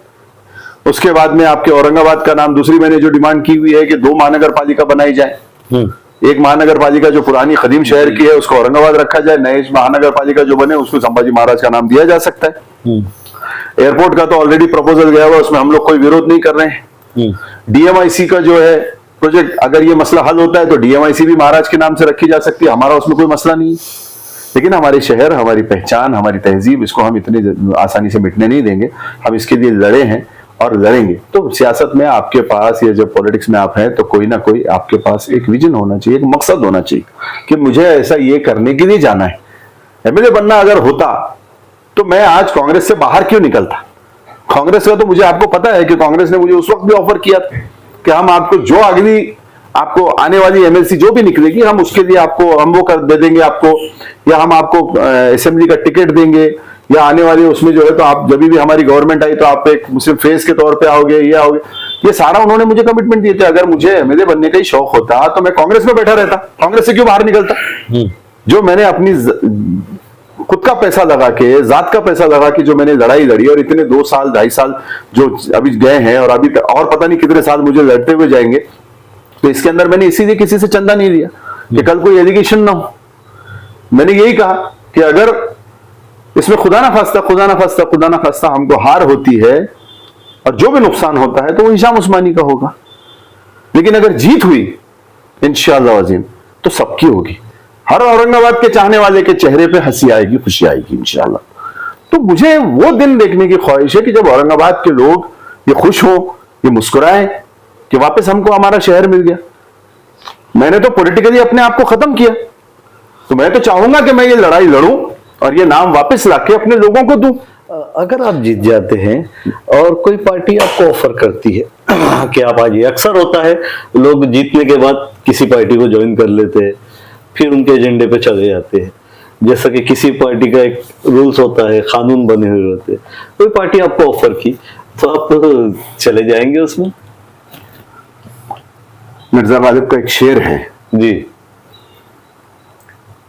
उसके बाद में आपके औरंगाबाद का नाम, दूसरी मैंने जो डिमांड की हुई है कि 2 महानगर पालिका बनाई जाए। एक महानगर पालिका जो पुरानी कदीम शहर की है उसको औरंगाबाद रखा जाए, नए महानगर पालिका जो बने उसको संभाजी महाराज का नाम दिया जा सकता है। एयरपोर्ट का तो ऑलरेडी प्रपोजल गया हुआ, उसमें हम लोग कोई विरोध नहीं कर रहे हैं। डीएमआईसी का जो है प्रोजेक्ट, अगर ये मसला हल होता है तो डीएमआईसी भी महाराज के नाम से रखी जा सकती है, हमारा उसमें कोई मसला नहीं। लेकिन हमारे शहर, हमारी पहचान, हमारी तहजीब, इसको हम इतनी आसानी से मिटने नहीं देंगे। हम इसके लिए लड़े हैं और लड़ेंगे। तो सियासत में आपके पास, या जब पॉलिटिक्स में आप हैं, तो कोई ना कोई आपके पास एक विजन होना चाहिए, एक मकसद होना चाहिए कि मुझे ऐसा ये करने के लिए जाना है। एमएलए बनना अगर होता तो मैं आज कांग्रेस से बाहर क्यों निकलता? कांग्रेस का तो मुझे, आपको पता है कि कांग्रेस ने मुझे उस वक्त भी ऑफर किया था कि हम आपको जो अगली आपको आने वाली एमएलसी जो भी निकलेगी, हम उसके लिए आपको हम वो कर दे देंगे आपको, या हम आपको असेंबली का टिकट देंगे, या आने वाली उसमें जो है तो आप जब भी हमारी गवर्नमेंट आई तो आप एक मुस्लिम फेस के तौर पे आओगे, ये आओगे। ये सारा उन्होंने मुझे कमिटमेंट दिए थे। अगर मुझे एमएलए बनने का ही शौक होता तो मैं कांग्रेस में बैठा रहता, कांग्रेस से क्यों बाहर निकलता? जो मैंने अपनी खुद का पैसा लगा के, जात का पैसा लगा के जो मैंने लड़ाई लड़ी, और इतने 2 साल 2.5 साल जो अभी गए हैं और अभी और पता नहीं कितने साल मुझे लड़ते हुए जाएंगे, तो इसके अंदर मैंने इसीलिए किसी से चंदा नहीं लिया कि कल कोई एलिगेशन ना हो। मैंने यही कहा कि अगर इसमें खुदा ना खास्ता हमको हार होती है और जो भी नुकसान होता है तो वो हिशाम उस्मानी का होगा, लेकिन अगर जीत हुई इंशाअल्लाह अज़ीम तो सबकी होगी। हर औरंगाबाद के चाहने वाले के चेहरे पे हंसी आएगी, खुशी आएगी इंशाअल्लाह। तो मुझे वो दिन देखने की ख्वाहिश है कि जब औरंगाबाद के लोग ये खुश हो, ये मुस्कुराए कि वापस हमको हमारा शहर मिल गया। मैंने तो पॉलिटिकली अपने आप को खत्म किया, तो मैं तो चाहूंगा कि मैं ये लड़ाई लड़ूं और ये नाम वापस लाके अपने लोगों को दूं। अगर आप जीत जाते हैं और कोई पार्टी आपको ऑफर करती है कि आप आइए, अक्सर होता है लोग जीतने के बाद किसी पार्टी को ज्वाइन कर लेते हैं, फिर उनके एजेंडे पे चले जाते हैं। जैसा कि किसी पार्टी का एक रूल्स होता है, कानून बने हुए होते हैं। कोई पार्टी आपको ऑफर की तो आप चले जाएंगे उसमें? मिर्जा गालिब का एक शेर है जी,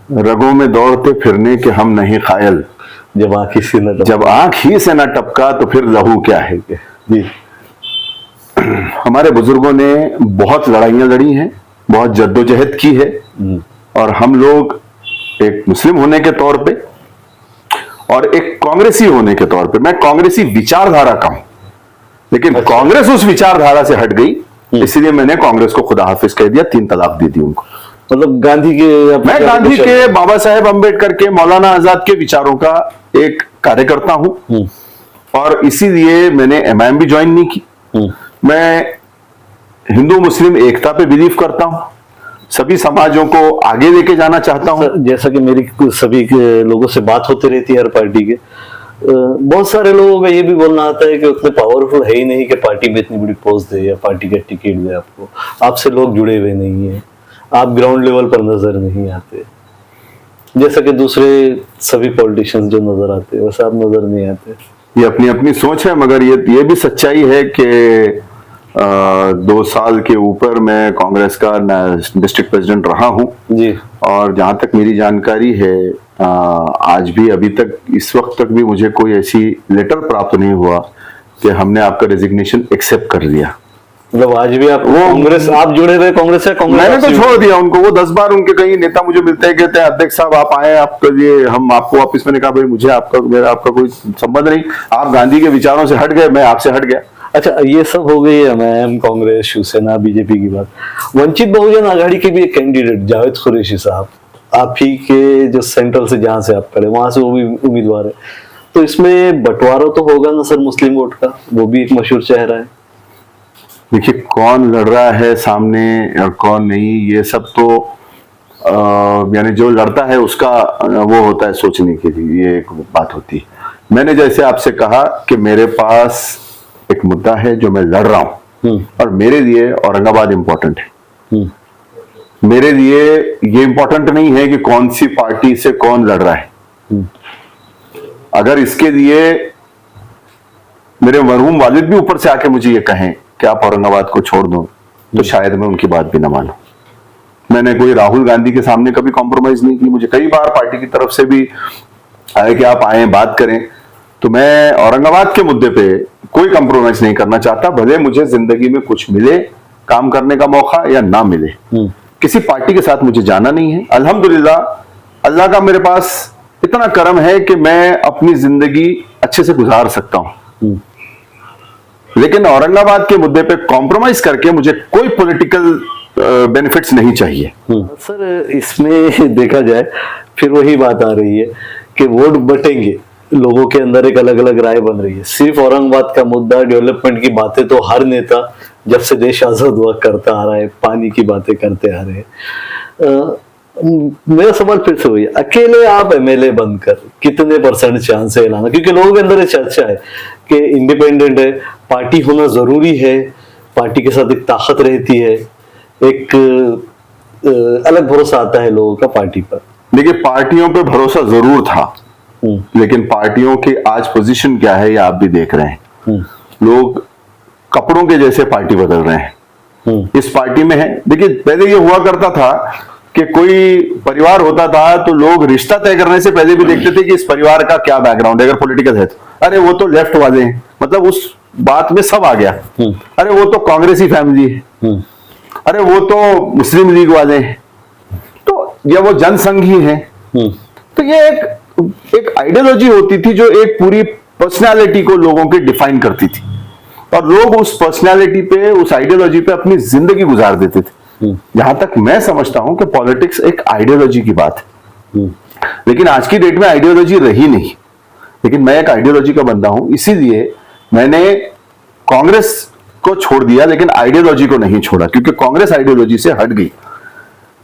रगों में दौड़ते फिरने के हम नहीं कायल, जब आंख ही से न टपका तो फिर लहू क्या है। जी, हमारे बुजुर्गों ने बहुत लड़ाइयां लड़ी हैं, बहुत जद्दोजहद की है, और हम लोग एक मुस्लिम होने के तौर पे और एक कांग्रेसी होने के तौर पे, मैं कांग्रेसी विचारधारा का हूं, लेकिन कांग्रेस उस विचारधारा से हट गई, इसलिए मैंने कांग्रेस को खुदा हाफिज कह दिया, 3 तलाक दे दी उनको। मतलब गांधी के, मैं गांधी के, बाबा साहेब अंबेडकर के, मौलाना आजाद के विचारों का एक कार्यकर्ता हूं, और इसीलिए मैंने एमआईएम भी ज्वाइन नहीं की। मैं हिंदू मुस्लिम एकता पे बिलीव करता हूं, सभी समाजों को आगे लेके जाना चाहता हूं। जैसा कि मेरी सभी के लोगों से बात होती रहती है हर पार्टी के, बहुत सारे लोगों का ये भी बोलना आता है कि उतने पावरफुल है ही नहीं कि पार्टी में इतनी बड़ी पोस्ट दे या पार्टी का टिकट दे आपको, आपसे लोग जुड़े हुए नहीं है, आप ग्राउंड लेवल पर नजर नहीं आते, जैसा कि दूसरे सभी पॉलिटिशियंस जो नजर आते हैं वैसे आप नजर नहीं आते। ये अपनी अपनी सोच है, मगर ये भी सच्चाई है कि 2 साल के ऊपर मैं कांग्रेस का डिस्ट्रिक्ट प्रेसिडेंट रहा हूं जी, और जहां तक मेरी जानकारी है आज भी, अभी तक, इस वक्त तक भी मुझे कोई ऐसी लेटर प्राप्त नहीं हुआ कि हमने आपका रेजिग्नेशन एक्सेप्ट कर लिया। मतलब आज भी आप कांग्रेस, आप जुड़े हुए कांग्रेस से? मैंने तो छोड़ दिया उनको। वो 10 बार उनके कई नेता मुझे मिलते हैं, कहते हैं अध्यक्ष साहब आप आए, आपके लिए हम आपको वापिस। मैंने कहा भाई मुझे मेरा आपका कोई संबंध नहीं, आप गांधी के विचारों से हट गए, मैं आपसे हट गया। अच्छा, ये सब हो गई है एमआईएम, कांग्रेस, शिवसेना, बीजेपी की बात। वंचित बहुजन आघाड़ी के भी एक कैंडिडेट जावेद कुरैशी साहब, आप ही के जो सेंट्रल से, जहां से आप खड़े वहां से वो भी उम्मीदवार है, तो इसमें बंटवारा तो होगा ना सर मुस्लिम वोट का? वो भी एक मशहूर चेहरा है। देखिए, कौन लड़ रहा है सामने और कौन नहीं, ये सब तो यानी जो लड़ता है उसका वो होता है सोचने के लिए, ये एक बात होती है। मैंने जैसे आपसे कहा कि मेरे पास एक मुद्दा है जो मैं लड़ रहा हूं, और मेरे लिए औरंगाबाद इंपॉर्टेंट है। मेरे लिए ये इंपॉर्टेंट नहीं है कि कौन सी पार्टी से कौन लड़ रहा है। अगर इसके लिए मेरे मरहूम वालिद भी ऊपर से आके मुझे ये कहें कि आप औरंगाबाद को छोड़ दो, तो शायद मैं उनकी बात भी ना मानूं। मैंने कोई राहुल गांधी के सामने कभी कॉम्प्रोमाइज नहीं की। मुझे कई बार पार्टी की तरफ से भी आए कि आप आए, बात करें, तो मैं औरंगाबाद के मुद्दे पे कोई कॉम्प्रोमाइज नहीं करना चाहता, भले मुझे जिंदगी में कुछ मिले काम करने का मौका या ना मिले। किसी पार्टी के साथ मुझे जाना नहीं है। अल्हम्दुलिल्लाह, अल्लाह का मेरे पास इतना करम है कि मैं अपनी जिंदगी अच्छे से गुजार सकता हूं, लेकिन औरंगाबाद के मुद्दे पे कॉम्प्रोमाइज करके मुझे कोई पॉलिटिकल बेनिफिट्स नहीं चाहिए। सर, इसमें देखा जाए फिर वही बात आ रही है कि वोट बटेंगे, लोगों के अंदर एक अलग अलग राय बन रही है। सिर्फ औरंगाबाद का मुद्दा, डेवलपमेंट की बातें तो हर नेता जब से देश आजाद हुआ करता आ रहा है, पानी की बातें करते आ रहे हैं। मेरा सवाल फिर से वही, अकेले आप एमएलए बनकर कितने % चांस है लाना? क्योंकि लोगों के अंदर एक चर्चा है कि इंडिपेंडेंट है, पार्टी होना जरूरी है, पार्टी के साथ एक ताकत रहती है, एक अलग भरोसा आता है लोगों का पार्टी पर। देखिए, पार्टियों पे भरोसा जरूर था, लेकिन पार्टियों की आज पोजीशन क्या है ये आप भी देख रहे हैं। लोग कपड़ों के जैसे पार्टी बदल रहे हैं। इस पार्टी में है, देखिए पहले ये हुआ करता था कि कोई परिवार होता था तो लोग रिश्ता तय करने से पहले भी देखते थे कि इस परिवार का क्या बैकग्राउंड है, अगर पॉलिटिकल है तो अरे वो तो लेफ्ट वाले हैं, मतलब उस बात में सब आ गया। अरे वो तो कांग्रेसी फैमिली है, अरे वो तो मुस्लिम लीग वाले हैं, तो या वो जनसंघी है। तो ये एक आइडियोलॉजी होती थी जो एक पूरी पर्सनालिटी को लोगों की डिफाइन करती थी, और लोग उस पर्सनालिटी पे, उस आइडियोलॉजी पे अपनी जिंदगी गुजार देते थे। जहां तक मैं समझता हूं कि पॉलिटिक्स एक आइडियोलॉजी की बात है, लेकिन आज की डेट में आइडियोलॉजी रही नहीं। लेकिन मैं एक आइडियोलॉजी का बंदा हूं, इसीलिए मैंने कांग्रेस को छोड़ दिया, लेकिन आइडियोलॉजी को नहीं छोड़ा, क्योंकि कांग्रेस आइडियोलॉजी से हट गई।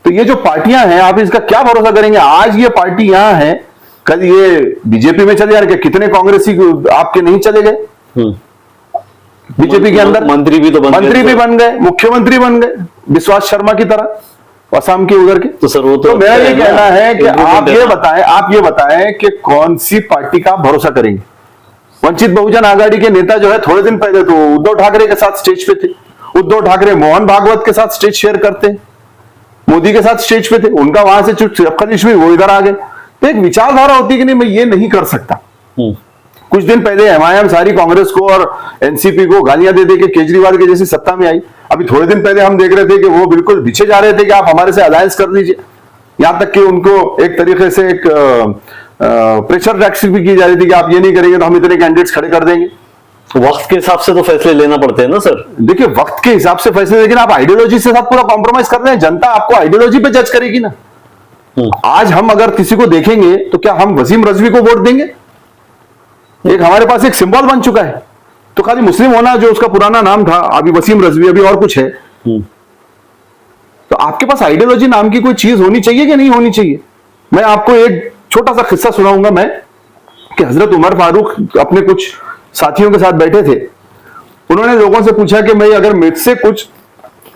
तो ये जो पार्टियां हैं, आप इसका क्या भरोसा करेंगे? आज ये पार्टी यहां है, कल ये बीजेपी में चले जाएंगे। कितने कांग्रेसी आपके नहीं चले गए बीजेपी के अंदर? मंत्री भी बन गए, मुख्यमंत्री बन गए, विश्वास शर्मा की तरह असम के उधर के। तो सर वो तो मेरा ये कहना है कि आप ये बताएं कि कौन सी पार्टी का भरोसा करेंगे? वंचित बहुजन आघाड़ी के नेता जो है, थोड़े दिन पहले तो उद्धव ठाकरे के साथ स्टेज पे थे। उद्धव ठाकरे मोहन भागवत के साथ स्टेज शेयर करते हैं, मोदी के साथ स्टेज पे थे, उनका वहां से खलिश हुई, वो इधर आ गए। तो एक विचारधारा होती है कि नहीं, मैं ये नहीं कर सकता। कुछ दिन पहले एमआईएम सारी कांग्रेस को और एनसीपी को गालियां दे दे के केजरीवाल के जैसी सत्ता में आई। अभी थोड़े दिन पहले हम देख रहे थे कि वो बिल्कुल पीछे जा रहे थे कि आप हमारे से अलायंस कर लीजिए, यहां तक कि उनको एक तरीके से एक प्रेशर टैक्स भी की जा रही थी कि आप ये नहीं करेंगे तो हम इतने कैंडिडेट्स खड़े कर देंगे। वक्त के हिसाब से तो फैसले लेना पड़ते हैं ना सर। देखिए, वक्त के हिसाब से फैसले, लेकिन आप आइडियोलॉजी से साथ पूरा कॉम्प्रोमाइज कर रहे हैं। जनता आपको आइडियोलॉजी पे जज करेगी ना। आज हम अगर किसी को देखेंगे तो क्या हम वसीम रजवी को वोट देंगे? एक हमारे पास एक सिंबल बन चुका है, तो खाली मुस्लिम होना जो उसका पुराना नाम था, अभी वसीम रजवी, अभी और कुछ है। तो आपके पास आइडियोलॉजी नाम की कोई चीज होनी चाहिए कि नहीं होनी चाहिए? मैं आपको एक छोटा सा किस्सा सुनाऊंगा मैं, कि हजरत उमर फारूक अपने कुछ साथियों के साथ बैठे थे। उन्होंने लोगों से पूछा कि मैं अगर मुझसे कुछ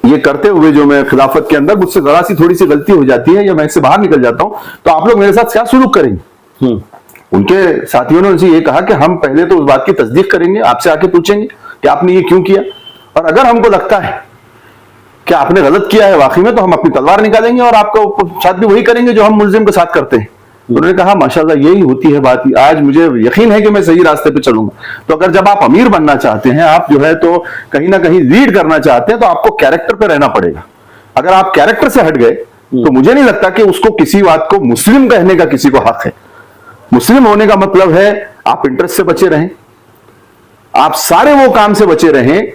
ये करते हुए जो मैं खिलाफत के अंदर मुझसे जरा सी थोड़ी सी गलती हो जाती है या मैं इससे बाहर निकल जाता हूं, तो आप लोग मेरे साथ क्या सुलूक करेंगे? उनके साथियों ने उनसे ये कहा कि हम पहले तो उस बात की तस्दीक करेंगे, आपसे आके पूछेंगे कि आपने ये क्यों किया, और अगर हमको लगता है कि आपने गलत किया है वाकई में, तो हम अपनी तलवार निकालेंगे और आपको साथ भी वही करेंगे जो हम मुल्जिम के साथ करते हैं। उन्होंने कहा माशाल्लाह यही होती है बात, आज मुझे यकीन है कि मैं सही रास्ते पे चलूंगा। तो अगर जब आप अमीर बनना चाहते हैं, आप जो है तो कहीं ना कहीं लीड करना चाहते हैं, तो आपको कैरेक्टर पे रहना पड़ेगा। अगर आप कैरेक्टर से हट गए तो मुझे नहीं लगता कि उसको किसी बात को मुस्लिम कहने का किसी को हक है। मुस्लिम होने का मतलब है आप इंटरेस्ट से बचे रहें, आप सारे वो काम से बचे रहें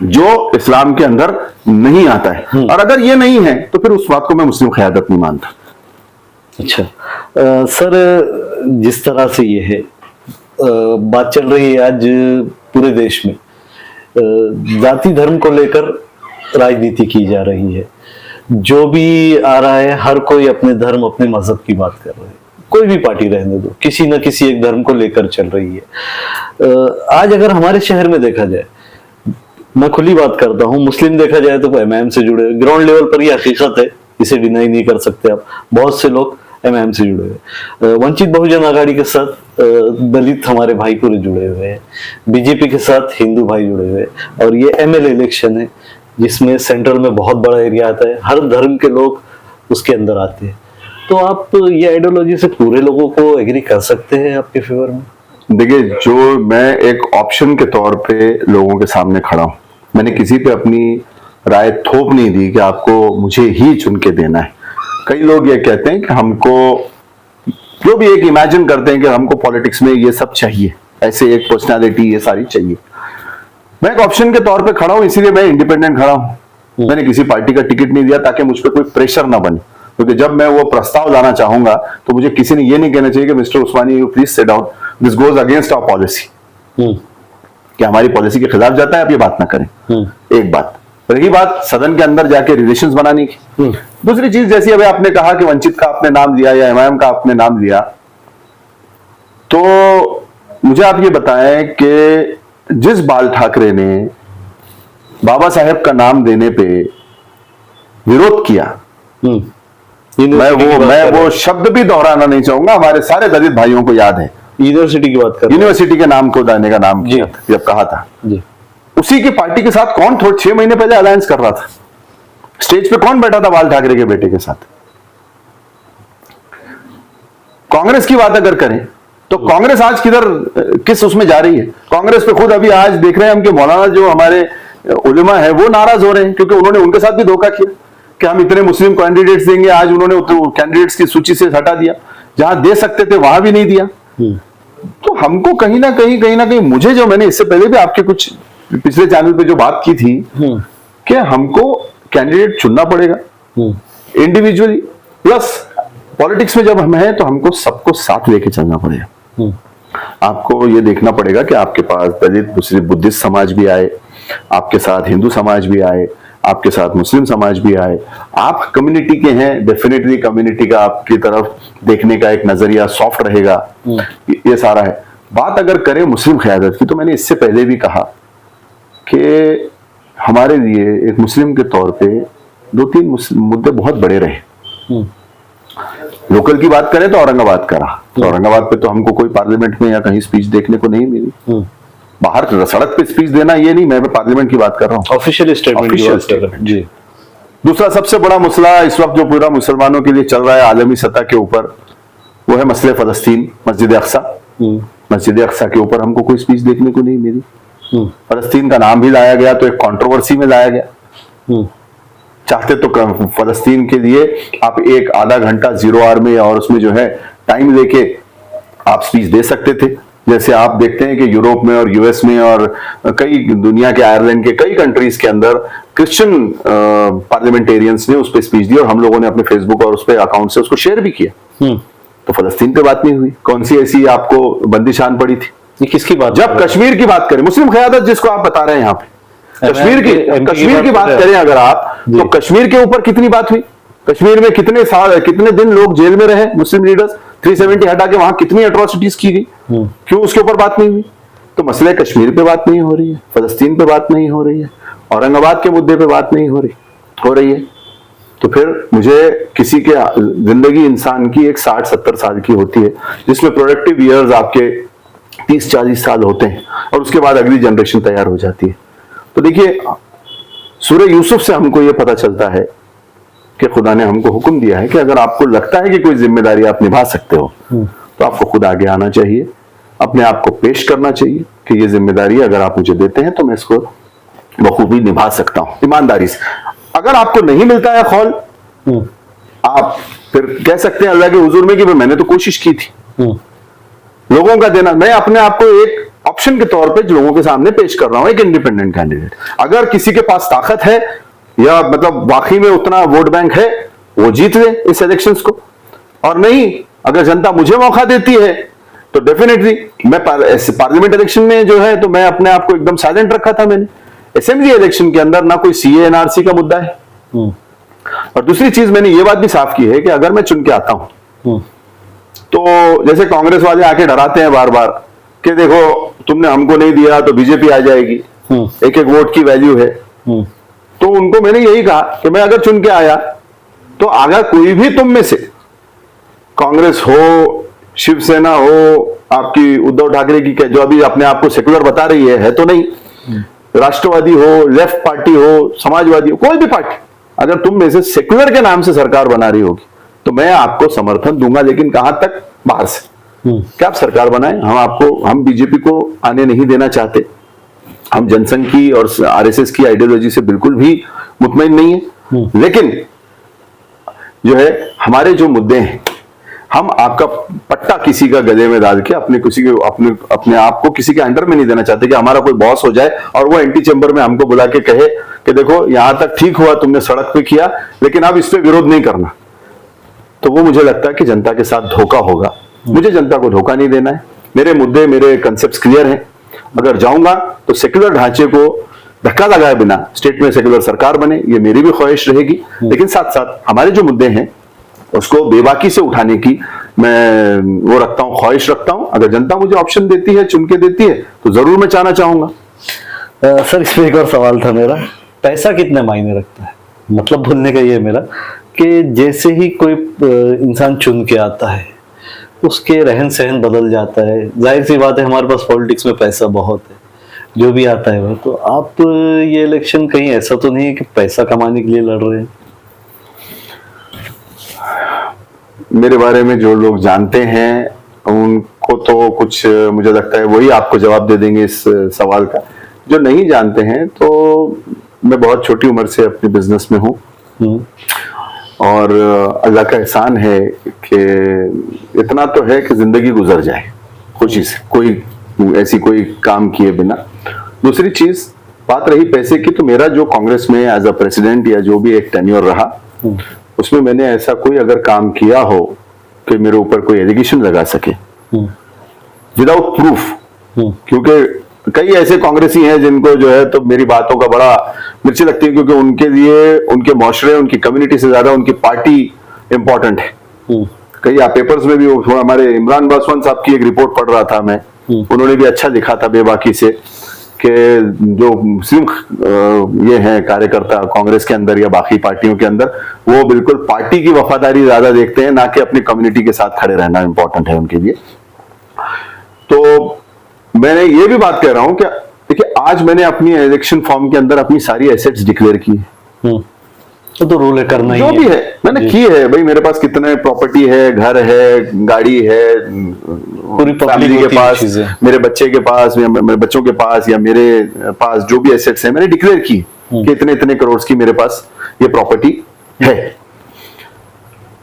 जो इस्लाम के अंदर नहीं आता है। और अगर ये नहीं है तो फिर उस बात को मैं मुस्लिम क़यादत नहीं मानता। अच्छा सर, जिस तरह से ये है बात चल रही है आज पूरे देश में, जाति धर्म को लेकर राजनीति की जा रही है। जो भी आ रहा है, हर कोई अपने धर्म अपने मजहब की बात कर रहे हैं। कोई भी पार्टी रहने दो, किसी न किसी एक धर्म को लेकर चल रही है। आज अगर हमारे शहर में देखा जाए, मैं खुली बात करता हूँ, मुस्लिम देखा जाए तो एमआईएम से जुड़े, ग्राउंड लेवल पर ये हकीकत है, इसे डिनाई नहीं कर सकते आप। बहुत से लोग एमआईएम से जुड़े हुए, वंचित बहुजन आघाड़ी के साथ दलित हमारे भाई पूरे जुड़े हुए हैं, बीजेपी के साथ हिंदू भाई जुड़े हुए हैं। और ये एमएलए इलेक्शन है जिसमें सेंट्रल में बहुत बड़ा एरिया आता है, हर धर्म के लोग उसके अंदर आते हैं। तो आप ये आइडियोलॉजी से पूरे लोगों को एग्री कर सकते हैं आपके फेवर में? देखिए, जो मैं एक ऑप्शन के तौर पे लोगों के सामने खड़ा हूं, मैंने किसी पे अपनी राय थोप नहीं दी कि आपको मुझे ही चुन के देना है। कई लोग ये कहते हैं कि हमको, जो भी एक इमेजिन करते हैं कि हमको पॉलिटिक्स में ये सब चाहिए, ऐसे एक पर्सनालिटी ये सारी चाहिए। मैं एक ऑप्शन के तौर पे खड़ा हूं, इसीलिए मैं इंडिपेंडेंट खड़ा हूं। मैंने किसी पार्टी का टिकट नहीं दिया ताकि मुझ पर कोई प्रेशर ना बने, क्योंकि जब मैं वो प्रस्ताव लाना चाहूंगा तो मुझे किसी ने ये नहीं कहना चाहिए कि mister Usmani you please sit down, this goes against our policy, कि हमारी पॉलिसी के खिलाफ जाता है, आप ये बात ना करें। एक बात रही बात सदन के अंदर जाके रिलेशंस बनाने की। दूसरी चीज, जैसी अभी आपने कहा कि वंचित का आपने नाम लिया या एमआईएम का आपने नाम लिया, तो मुझे आप ये बताएं कि जिस बाल ठाकरे ने बाबा साहेब का नाम देने पे विरोध किया, मैं वो शब्द भी दोहराना नहीं चाहूंगा, हमारे सारे दलित भाइयों को याद है। यूनिवर्सिटी की बात कर, यूनिवर्सिटी के नाम को दाने का नाम जब कहा था, उसी की पार्टी के साथ कौन 6 महीने पहले अलायंस कर रहा था? स्टेज पे कौन बैठा था बाल ठाकरे के बेटे के साथ? कांग्रेस की बात अगर करें तो कांग्रेस आज किधर, किस उसमें जा रही है? कांग्रेस पे खुद अभी आज देख रहे हैं हम कि मौलाना जो हमारे उलेमा है वो नाराज हो रहे हैं, क्योंकि उन्होंने उनके साथ भी धोखा किया कि हम इतने मुस्लिम कैंडिडेट्स देंगे, आज उन्होंने कैंडिडेट्स की सूची से हटा दिया, जहां दे सकते थे वहां भी नहीं दिया। तो हमको कहीं ना कहीं मुझे, जो मैंने इससे पहले भी आपके कुछ पिछले चैनल पे जो बात की थी कि हमको कैंडिडेट चुनना पड़ेगा इंडिविजुअली, प्लस पॉलिटिक्स में जब हम हैं तो हमको सबको साथ लेके चलना पड़ेगा। आपको ये देखना पड़ेगा कि आपके पास दलित मुस्लिम बुद्धिस्ट समाज भी आए, आपके साथ हिंदू समाज भी आए, आपके साथ मुस्लिम समाज भी आए। आप कम्युनिटी के हैं, डेफिनेटली कम्युनिटी का आपकी तरफ देखने का एक नजरिया सॉफ्ट रहेगा। ये सारा है। बात अगर करें मुस्लिम क़यादत की, तो मैंने इससे पहले भी कहा कि हमारे लिए एक मुस्लिम के तौर पे 2-3 मुद्दे बहुत बड़े रहे। लोकल की बात करें तो औरंगाबाद का रहा, तो औरंगाबाद पे तो हमको कोई पार्लियामेंट में या कहीं स्पीच देखने को नहीं मिली। बाहर सड़क पे स्पीच देना ये नहीं, मैं पार्लियामेंट की बात कर रहा हूँ, ऑफिशियल स्टेटमेंट जी। दूसरा सबसे बड़ा मसला इस वक्त जो पूरा मुसलमानों के लिए चल रहा है आलमी सतह के ऊपर, वो है मसले फलस्तीन, मस्जिद अक्सा। मस्जिद अक्सा के ऊपर हमको कोई स्पीच देखने को नहीं मिली। फलस्तीन का नाम भी लाया गया तो एक कंट्रोवर्सी में लाया गया। चाहते तो फलस्तीन के लिए आप एक आधा घंटा 0 आवर में और उसमें जो है टाइम लेके आप स्पीच दे सकते थे, जैसे आप देखते हैं कि यूरोप में और यूएस में और कई दुनिया के आयरलैंड के कई कंट्रीज के अंदर क्रिश्चियन पार्लियामेंटेरियंस ने उस पर स्पीच दी और हम लोगों ने अपने फेसबुक और उस पर अकाउंट से उसको शेयर भी किया। तो फलस्तीन पे बात नहीं हुई। कौन सी ऐसी आपको बंदिशान पड़ी थी? ये किसकी बात? जब कश्मीर की बात करें, मुस्लिम क़यादत जिसको आप बता रहे हैं यहाँ पे, कश्मीर की बात करें अगर आप, तो कश्मीर के ऊपर कितनी बात हुई? कश्मीर में कितने साल, कितने दिन लोग जेल में रहे मुस्लिम लीडर्स? 370 हटा के वहां कितनी अट्रॉसिटीज की गई, क्यों उसके ऊपर बात नहीं हुई? तो मसले कश्मीर पे बात नहीं हो रही है, फलस्तीन पे बात नहीं हो रही है, औरंगाबाद के मुद्दे पे बात नहीं हो रही है। तो फिर मुझे किसी के जिंदगी इंसान की एक 60-70 साल की होती है, जिसमें प्रोडक्टिव ईयर्स आपके 30-40 साल होते हैं, और उसके बाद अगली जनरेशन तैयार हो जाती है। तो देखिए, सूरह यूसुफ से हमको यह पता चलता है कि खुदा ने हमको हुक्म दिया है कि अगर आपको लगता है कि कोई जिम्मेदारी आप निभा सकते हो, तो आपको खुद आगे आना चाहिए, अपने आप को पेश करना चाहिए कि ये जिम्मेदारी अगर आप मुझे देते हैं तो मैं इसको बखूबी निभा सकता हूं, ईमानदारी से। अगर आपको नहीं मिलता है खौल, आप फिर कह सकते हैं अल्लाह के हुजूर में कि मैंने तो कोशिश की थी। लोगों का देना, मैं अपने आप को एक ऑप्शन के तौर पे लोगों के सामने पेश कर रहा हूं, एक इंडिपेंडेंट कैंडिडेट। अगर किसी के पास ताकत है या मतलब वाकई में उतना वोट बैंक है, वो जीत ले इस इलेक्शंस को, और नहीं, अगर जनता मुझे मौका देती है तो डेफिनेटली मैं पार्लियामेंट इलेक्शन में जो है तो मैं अपने आप को एकदम साइलेंट रखा था। मैंने असेंबली इलेक्शन के अंदर ना कोई सीए एनआरसी का मुद्दा है, और दूसरी चीज मैंने ये बात भी साफ की है कि अगर मैं चुन के आता हूं तो जैसे कांग्रेस वाले आके डराते हैं बार बार कि देखो तुमने हमको नहीं दिया तो बीजेपी आ जाएगी, एक एक वोट की वैल्यू है। तो उनको मैंने यही कहा कि मैं अगर चुन के आया तो अगर कोई भी तुम में से, कांग्रेस हो, शिवसेना हो, आपकी उद्धव ठाकरे की जो अभी अपने आप को सेक्युलर बता रही है तो नहीं, राष्ट्रवादी हो, लेफ्ट पार्टी हो, समाजवादी हो, कोई भी पार्टी, अगर तुम में से सेक्युलर के नाम से सरकार बना रही होगी तो मैं आपको समर्थन दूंगा, लेकिन कहां तक? बाहर से। क्या आप सरकार बनाएं? हम बीजेपी को आने नहीं देना चाहते। हम जनसंघ की और आरएसएस की आइडियोलॉजी से बिल्कुल भी मुतमईन नहीं है, लेकिन जो है हमारे जो मुद्दे हैं, हम आपका पट्टा किसी का गले में डाल के अपने आप को किसी के अंडर में नहीं देना चाहते कि हमारा कोई बॉस हो जाए और वो एंटी चेंबर में हमको बुला के कहे कि देखो यहां तक ठीक हुआ, तुमने सड़क पे किया, लेकिन अब इस पे विरोध नहीं करना। तो वो मुझे लगता है कि जनता के साथ धोखा होगा। मुझे जनता को धोखा नहीं देना है। मेरे मुद्दे, मेरे कंसेप्ट क्लियर हैं। अगर जाऊंगा तो सेक्युलर ढांचे को धक्का लगाए बिना स्टेट में सेक्युलर सरकार बने, ये मेरी भी ख्वाहिश रहेगी, लेकिन साथ साथ हमारे जो मुद्दे हैं उसको बेबाकी से उठाने की मैं वो रखता हूं, ख्वाहिश रखता हूं। अगर जनता मुझे ऑप्शन देती है, चुन के देती है, तो जरूर मैं चाहना चाहूंगा। सर, इसमें एक और सवाल था मेरा, पैसा कितने मायने रखता है? मतलब बोलने का ये मेरा कि जैसे ही कोई इंसान चुन के आता है उसके रहन सहन बदल जाता है। जाहिर सी बात है हमारे पास पॉलिटिक्स में पैसा बहुत है, जो भी आता है वो, तो आप ये इलेक्शन कहीं ऐसा तो नहीं है कि पैसा कमाने के लिए लड़ रहे हैं? मेरे बारे में जो लोग जानते हैं उनको तो कुछ मुझे लगता है वही आपको जवाब दे देंगे इस सवाल का। जो नहीं जानते हैं तो मैं बहुत छोटी उम्र से अपने बिजनेस में हूँ और अल्लाह का एहसान है कि इतना तो है कि जिंदगी गुजर जाए खुशी से, कोई ऐसी कोई काम किए बिना। दूसरी चीज बात रही पैसे की, तो मेरा जो कांग्रेस में एज अ प्रेसिडेंट या जो भी एक टेन्योर रहा उसमें मैंने ऐसा कोई अगर काम किया हो कि मेरे ऊपर कोई एलिगेशन लगा सके विदाउट प्रूफ, क्योंकि कई ऐसे कांग्रेसी हैं जिनको जो है तो मेरी बातों का बड़ा मिर्ची लगती है, क्योंकि उनके लिए उनके माशरे उनकी कम्युनिटी से ज्यादा उनकी पार्टी इंपॉर्टेंट है। कई आप पेपर्स में भी हमारे इमरान बासवान साहब की एक रिपोर्ट पढ़ रहा था मैं, उन्होंने भी अच्छा लिखा था बेबाकी से कि जो मुस्लिम ये हैं कार्यकर्ता कांग्रेस के अंदर या बाकी पार्टियों के अंदर, वो बिल्कुल पार्टी की वफादारी ज्यादा देखते हैं, ना कि अपनी कम्युनिटी के साथ खड़े रहना इंपॉर्टेंट है उनके लिए। तो मैंने ये भी बात कह रहा हूं कि देखिए आज मैंने अपनी इलेक्शन फॉर्म के अंदर अपनी सारी एसेट्स डिक्लेयर की है। तो रूल है करना ही जो भी है मैंने की है भाई, मेरे पास कितने प्रॉपर्टी है, घर है, गाड़ी है, पूरी फैमिली के पास, मेरे बच्चे के पास या मेरे बच्चों के पास या मेरे पास जो भी एसेट्स है मैंने डिक्लेयर की कि इतने इतने करोड़ की मेरे पास ये प्रॉपर्टी है।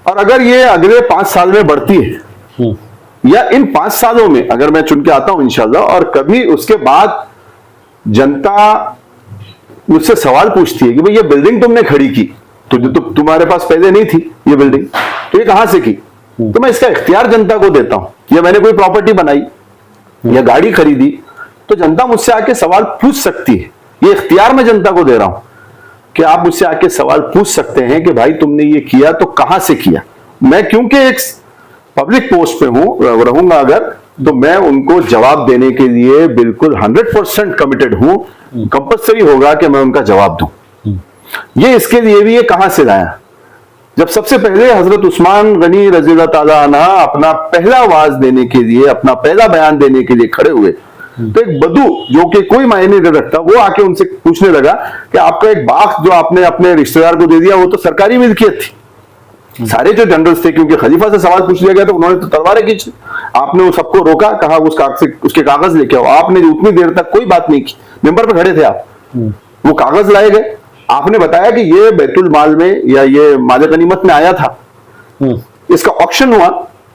और अगर ये अगले 5 साल में बढ़ती है या इन 5 सालों में अगर मैं चुन के आता हूं इंशाल्लाह, और कभी उसके बाद जनता मुझसे सवाल पूछती है कि भाई ये बिल्डिंग तुमने खड़ी की तो तुम्हारे पास पहले नहीं थी ये बिल्डिंग, तो ये कहां से की, तो मैं इसका इख्तियार जनता को देता हूं। या मैंने कोई प्रॉपर्टी बनाई या गाड़ी खरीदी तो जनता मुझसे आके सवाल पूछ सकती है, ये इख्तियार मैं जनता को दे रहा हूं कि आप मुझसे आके सवाल पूछ सकते हैं कि भाई तुमने ये किया तो कहां से किया। मैं क्योंकि एक पब्लिक पोस्ट पे हूं रहूंगा अगर, तो मैं उनको जवाब देने के लिए बिल्कुल 100% कमिटेड हूं, कंपल्सरी होगा कि मैं उनका जवाब दूं। ये इसके लिए भी ये कहां से लाया, जब सबसे पहले हजरत उस्मान गनी रज़ी अल्लाह ताला अन्हा अपना पहला आवाज देने के लिए, अपना पहला बयान देने के लिए खड़े हुए, तो एक बदू जो कि कोई मायने नहीं रखता वो आके उनसे पूछने लगा कि आपका एक बाग जो आपने अपने रिश्तेदार को दे दिया वो तो सरकारी मिल्कियत थी। सारे जो जनरल्स थे, क्योंकि खलीफा से सवाल पूछ लिया गया तो उन्होंने तो तलवारें खींची, आपने वो सबको रोका, कहा उसके कागज लेके आओ। आपने उतनी देर तक कोई बात नहीं की, मेंबर पे खड़े थे आप, वो कागज लाए गए, आपने बताया कि ये बैतुल माल में या ये माले गनीमत में आया था, इसका ऑक्शन हुआ,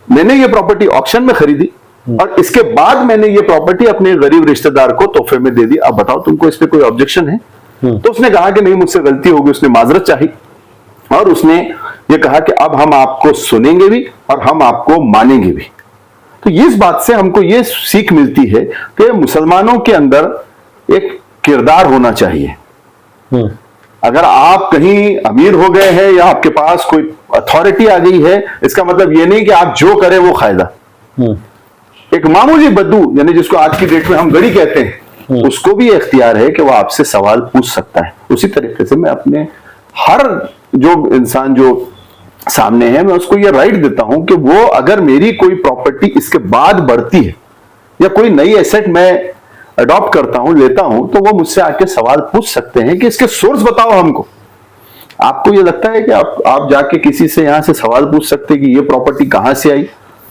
मैंने ये प्रॉपर्टी ऑक्शन में खरीदी और इसके बाद मैंने ये प्रॉपर्टी अपने गरीब रिश्तेदार को तोहफे में दे दी, अब बताओ तुमको इस पे कोई ऑब्जेक्शन है? तो उसने कहा कि नहीं मुझसे गलती होगी, उसने माजरत चाही और उसने ये कहा कि अब हम आपको सुनेंगे भी और हम आपको मानेंगे भी। तो इस बात से हमको ये सीख मिलती है कि मुसलमानों के अंदर एक किरदार होना चाहिए। अगर आप कहीं अमीर हो गए हैं या आपके पास कोई अथॉरिटी आ गई है, इसका मतलब ये नहीं कि आप जो करें वो फायदा। एक मामूली बद्दू यानी जिसको आज की डेट में हम गड़ी कहते हैं, उसको भी इख्तियार है कि वो आपसे सवाल पूछ सकता है। उसी तरीके से मैं अपने हर जो इंसान जो सामने है मैं उसको ये राइट देता हूं कि वो अगर मेरी कोई प्रॉपर्टी इसके बाद बढ़ती है या कोई नई एसेट मैं अडॉप्ट करता हूं, लेता हूं, तो वो मुझसे आके सवाल पूछ सकते हैं कि इसके सोर्स बताओ हमको। आपको ये लगता है कि आप जाके किसी से यहां से सवाल पूछ सकते कि ये प्रॉपर्टी कहां से आई,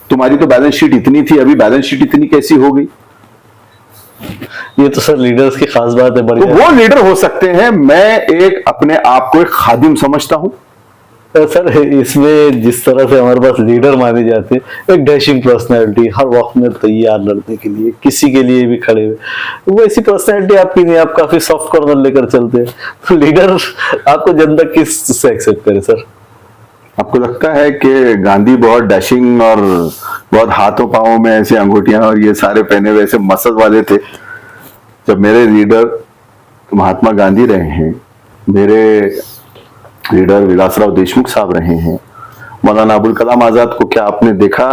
तुम्हारी तो बैलेंस शीट इतनी थी, अभी बैलेंस शीट इतनी कैसी हो गई? ये तो सर लीडर्स की खास बात है। तो वो लीडर हो सकते हैं, मैं एक अपने आप को एक खादिम समझता हूं। सर इसमें जिस तरह से हमारे पास लीडर माने जाते हैं, एक डैशिंग पर्सनैलिटी, हर वक्त में तैयार लड़ने के लिए, किसी के लिए भी खड़े हुए, वो ऐसी पर्सनैलिटी आपकी नहीं, आप काफी सॉफ्ट कॉर्नर लेकर चलते हैं, तो लीडर आपको जनता किस से एक्सेप्ट करे सर? आपको लगता है कि गांधी बहुत डैशिंग और बहुत हाथों पांवों में ऐसे अंगूठियां और ये सारे पहने हुए ऐसे मसल वाले थे? जब मेरे लीडर महात्मा गांधी रहे हैं, मेरे लीडर विलासराव देशमुख साहब रहे हैं, मौलाना अबुल कलाम आजाद को क्या आपने देखा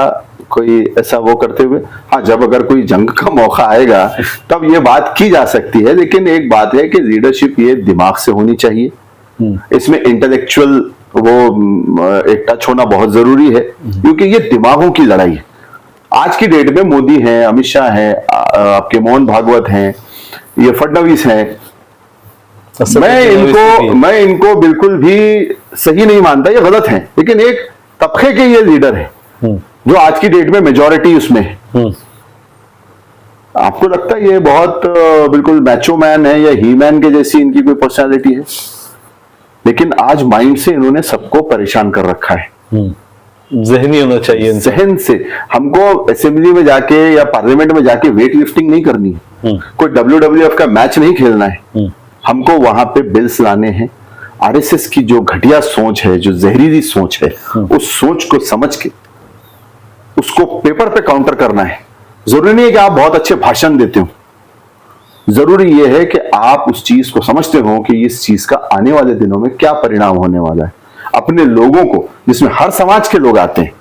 कोई ऐसा वो करते हुए? हाँ, जब अगर कोई जंग का मौका आएगा तब ये बात की जा सकती है, लेकिन एक बात है कि लीडरशिप ये दिमाग से होनी चाहिए, इसमें इंटेलेक्चुअल वो एक टच होना बहुत जरूरी है, क्योंकि ये दिमागों की लड़ाई है। आज की डेट में मोदी हैं, अमित शाह हैं, आपके मोहन भागवत हैं, ये फडणवीस हैं, मैं इनको बिल्कुल भी सही नहीं मानता, ये गलत है, लेकिन एक तबके के ये लीडर है जो आज की डेट में मेजॉरिटी उसमें है। आपको लगता है ये बहुत बिल्कुल मैचो मैन है या ही मैन के जैसी इनकी कोई पर्सनालिटी है? लेकिन आज माइंड से इन्होंने सबको परेशान कर रखा है। जहनी होना चाहिए, जहन से। हमको असेंबली में जाके या पार्लियामेंट में जाके वेट लिफ्टिंग नहीं करनी है, कोई WWF का मैच नहीं खेलना है, हमको वहां पे बिल्स लाने हैं। RSS की जो घटिया सोच है, जो जहरीली सोच है, उस सोच को समझ के उसको पेपर पे काउंटर करना है। जरूरी नहीं है कि आप बहुत अच्छे भाषण देते हो, जरूरी यह है कि आप उस चीज को समझते हो कि इस चीज का आने वाले दिनों में क्या परिणाम होने वाला है। अपने लोगों को, जिसमें हर समाज के लोग आते हैं,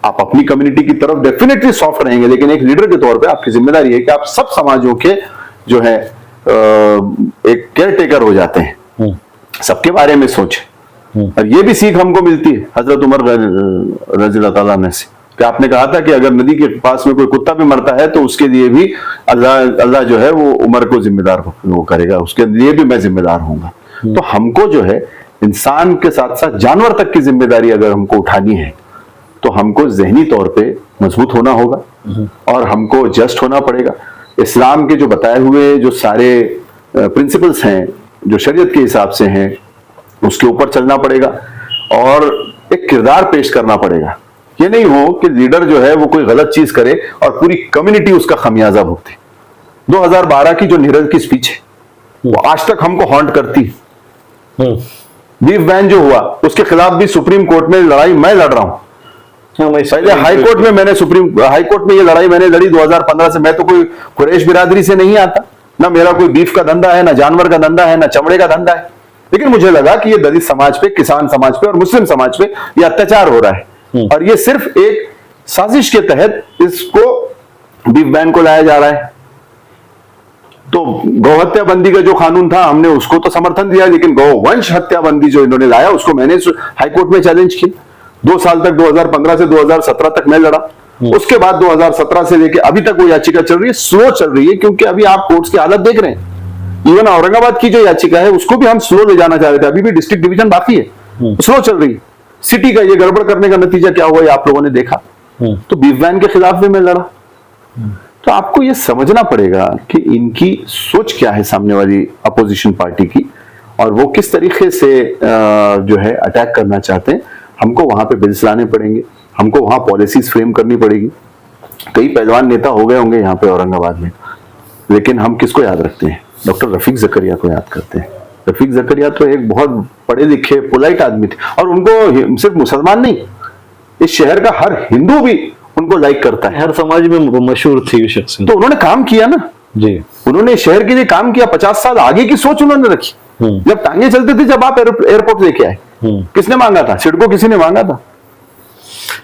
आप अपनी कम्युनिटी की तरफ डेफिनेटली सॉफ्ट रहेंगे, लेकिन एक लीडर के तौर पे आपकी जिम्मेदारी है कि आप सब समाजों के जो है एक केयर टेकर हो जाते हैं, सबके बारे में सोचें। और ये भी सीख हमको मिलती है हजरत उमर रज़ी अल्लाह तआला अन्हु से, कि आपने कहा था कि अगर नदी के पास में कोई कुत्ता भी मरता है तो उसके लिए भी अल्लाह जो है वो उमर को जिम्मेदार वो करेगा, उसके लिए भी मैं जिम्मेदार होऊंगा। तो हमको जो है इंसान के साथ साथ जानवर तक की जिम्मेदारी अगर हमको उठानी है तो हमको जहनी तौर पे मजबूत होना होगा और हमको जस्ट होना पड़ेगा। इस्लाम के जो बताए हुए जो सारे प्रिंसिपल्स हैं, जो शरीयत के हिसाब से हैं, उसके ऊपर चलना पड़ेगा और एक किरदार पेश करना पड़ेगा। ये नहीं हो कि लीडर जो है वो कोई गलत चीज करे और पूरी कम्युनिटी उसका खमियाजा भुगते। 2012 की जो नीरज की स्पीच है वो आज तक हमको हॉन्ट करती है। बीफ बैन जो हुआ उसके खिलाफ भी सुप्रीम कोर्ट में लड़ाई मैं लड़ रहा हूं। पहले हाई कोर्ट में मैंने हाई कोर्ट में ये लड़ाई मैंने लड़ी 2015 से। मैं तो कोई कुरैश बिरादरी से नहीं आता, ना मेरा कोई बीफ का धंधा है, ना जानवर का धंधा है, ना चमड़े का धंधा है, लेकिन मुझे लगा कि ये दलित समाज पे, किसान समाज पे और मुस्लिम समाज पे ये अत्याचार हो रहा है और ये सिर्फ एक साजिश के तहत इसको बीफ बैन को लाया जा रहा है। तो गौहत्या बंदी का जो कानून था हमने उसको तो समर्थन दिया, लेकिन गौवंश हत्या बंदी जो इन्होंने लाया उसको मैंने हाईकोर्ट में चैलेंज किया। 2 साल तक 2015 से 2017 तक मैं लड़ा। उसके बाद 2017 से लेके अभी तक वो याचिका चल रही है, स्लो चल रही है, क्योंकि अभी आप कोर्ट्स की हालत देख रहे हैं। इवन औरंगाबाद की जो याचिका है उसको भी हम स्लो ले जाना चाह रहे थे, अभी भी डिस्ट्रिक्ट डिवीजन बाकी है, स्लो चल रही है। सिटी का ये गड़बड़ करने का नतीजा क्या हुआ आप लोगों ने देखा। तो बीफ बैन के खिलाफ भी मैं लड़ा। तो आपको ये समझना पड़ेगा कि इनकी सोच क्या है सामने वाली अपोजिशन पार्टी की, और वो किस तरीके से जो है अटैक करना चाहते हैं। हमको वहां पे बिल्स लाने पड़ेंगे, हमको वहां पॉलिसीज फ्रेम करनी पड़ेगी। कई पहलवान नेता हो गए होंगे यहाँ पे औरंगाबाद में, लेकिन हम किसको याद रखते हैं? डॉक्टर रफीक जकरिया को याद करते हैं। रफीक जकरिया तो एक बहुत पढ़े लिखे पोलाइट आदमी थे, और उनको सिर्फ मुसलमान नहीं, इस शहर का हर हिंदू भी उनको लाइक करता है, हर समाज में मशहूर थी शख्स। तो उन्होंने काम किया ना जी, उन्होंने शहर के लिए काम किया। 50 साल आगे की सोच उन्होंने रखी। जब टांगे चलते थे, जब आप एयरपोर्ट लेके आए, किसने मांगा था? सिडको किसी ने मांगा था?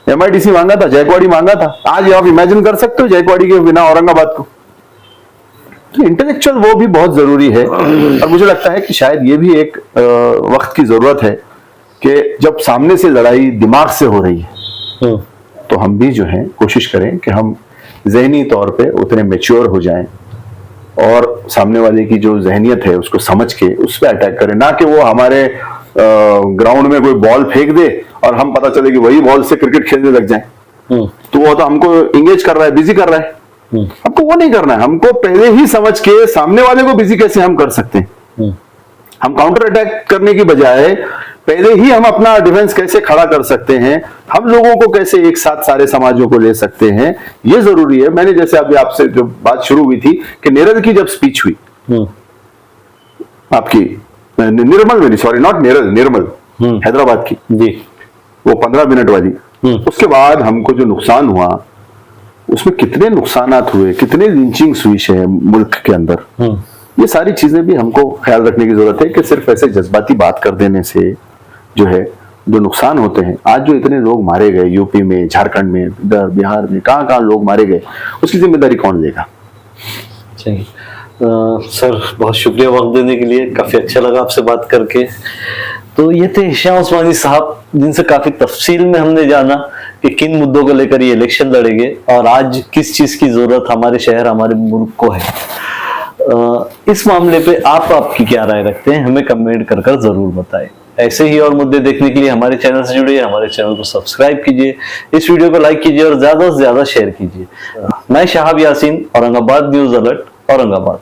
MIDC मांगा था? जायकवाड़ी मांगा था? आज आप इमेजिन कर सकते हो जायकवाड़ी के बिना औरंगाबाद को? तो इंटेलेक्चुअल वो भी बहुत जरूरी है। और मुझे लगता है कि शायद ये भी एक वक्त की जरूरत है कि जब सामने से लड़ाई दिमाग से हो रही है तो हम भी जो है कोशिश करें कि हम जहनी तौर पे उतने मैच्योर हो जाएं और सामने वाले की जो जहनियत है उसको समझ के उस पर अटैक करें, ना कि वो हमारे ग्राउंड में कोई बॉल फेंक दे और हम पता चले कि वही बॉल से क्रिकेट खेलने लग जाएं। तो वो तो हमको इंगेज कर रहा है, बिजी कर रहा है। हमको वो नहीं करना है। हमको पहले ही समझ के सामने वाले को बिजी कैसे हम कर सकते हैं। हम काउंटर अटैक करने की बजाय पहले ही हम अपना डिफेंस कैसे खड़ा कर सकते हैं, हम लोगों को कैसे एक साथ सारे समाजों को ले सकते हैं, ये जरूरी है। मैंने जैसे अभी आपसे जो बात शुरू हुई थी कि नेरल की जब स्पीच हुई आपकी, निर्मल में, सॉरी नॉट नेरल, निर्मल हैदराबाद की जी, वो 15 मिनट वाली, उसके बाद हमको जो नुकसान हुआ उसमें कितने नुकसानात हुए, कितने लिंचिंग्स हुई है मुल्क के अंदर, ये सारी चीजें भी हमको ख्याल रखने की जरूरत है कि सिर्फ ऐसे जज्बाती बात कर देने से जो है जो नुकसान होते हैं। आज जो इतने लोग मारे गए यूपी में, झारखंड में, इधर बिहार में, कहाँ लोग मारे गए, उसकी जिम्मेदारी कौन लेगा? सही। सर बहुत शुक्रिया वक्त देने के लिए, काफी अच्छा लगा आपसे बात करके। तो ये थे हिशाम उस्मानी साहब, जिनसे काफी तफसील में हमने जाना कि किन मुद्दों को लेकर ये इलेक्शन लड़ेंगे और आज किस चीज की जरूरत हमारे शहर, हमारे मुल्क को है। इस मामले पे आपकी क्या राय रखते हैं, हमें कमेंट कर कर जरूर बताएं। ऐसे ही और मुद्दे देखने के लिए हमारे चैनल से जुड़िए, हमारे चैनल को सब्सक्राइब कीजिए, इस वीडियो को लाइक कीजिए और ज्यादा से ज्यादा शेयर कीजिए। मैं शहाब यासीन, औरंगाबाद न्यूज अलर्ट, औरंगाबाद।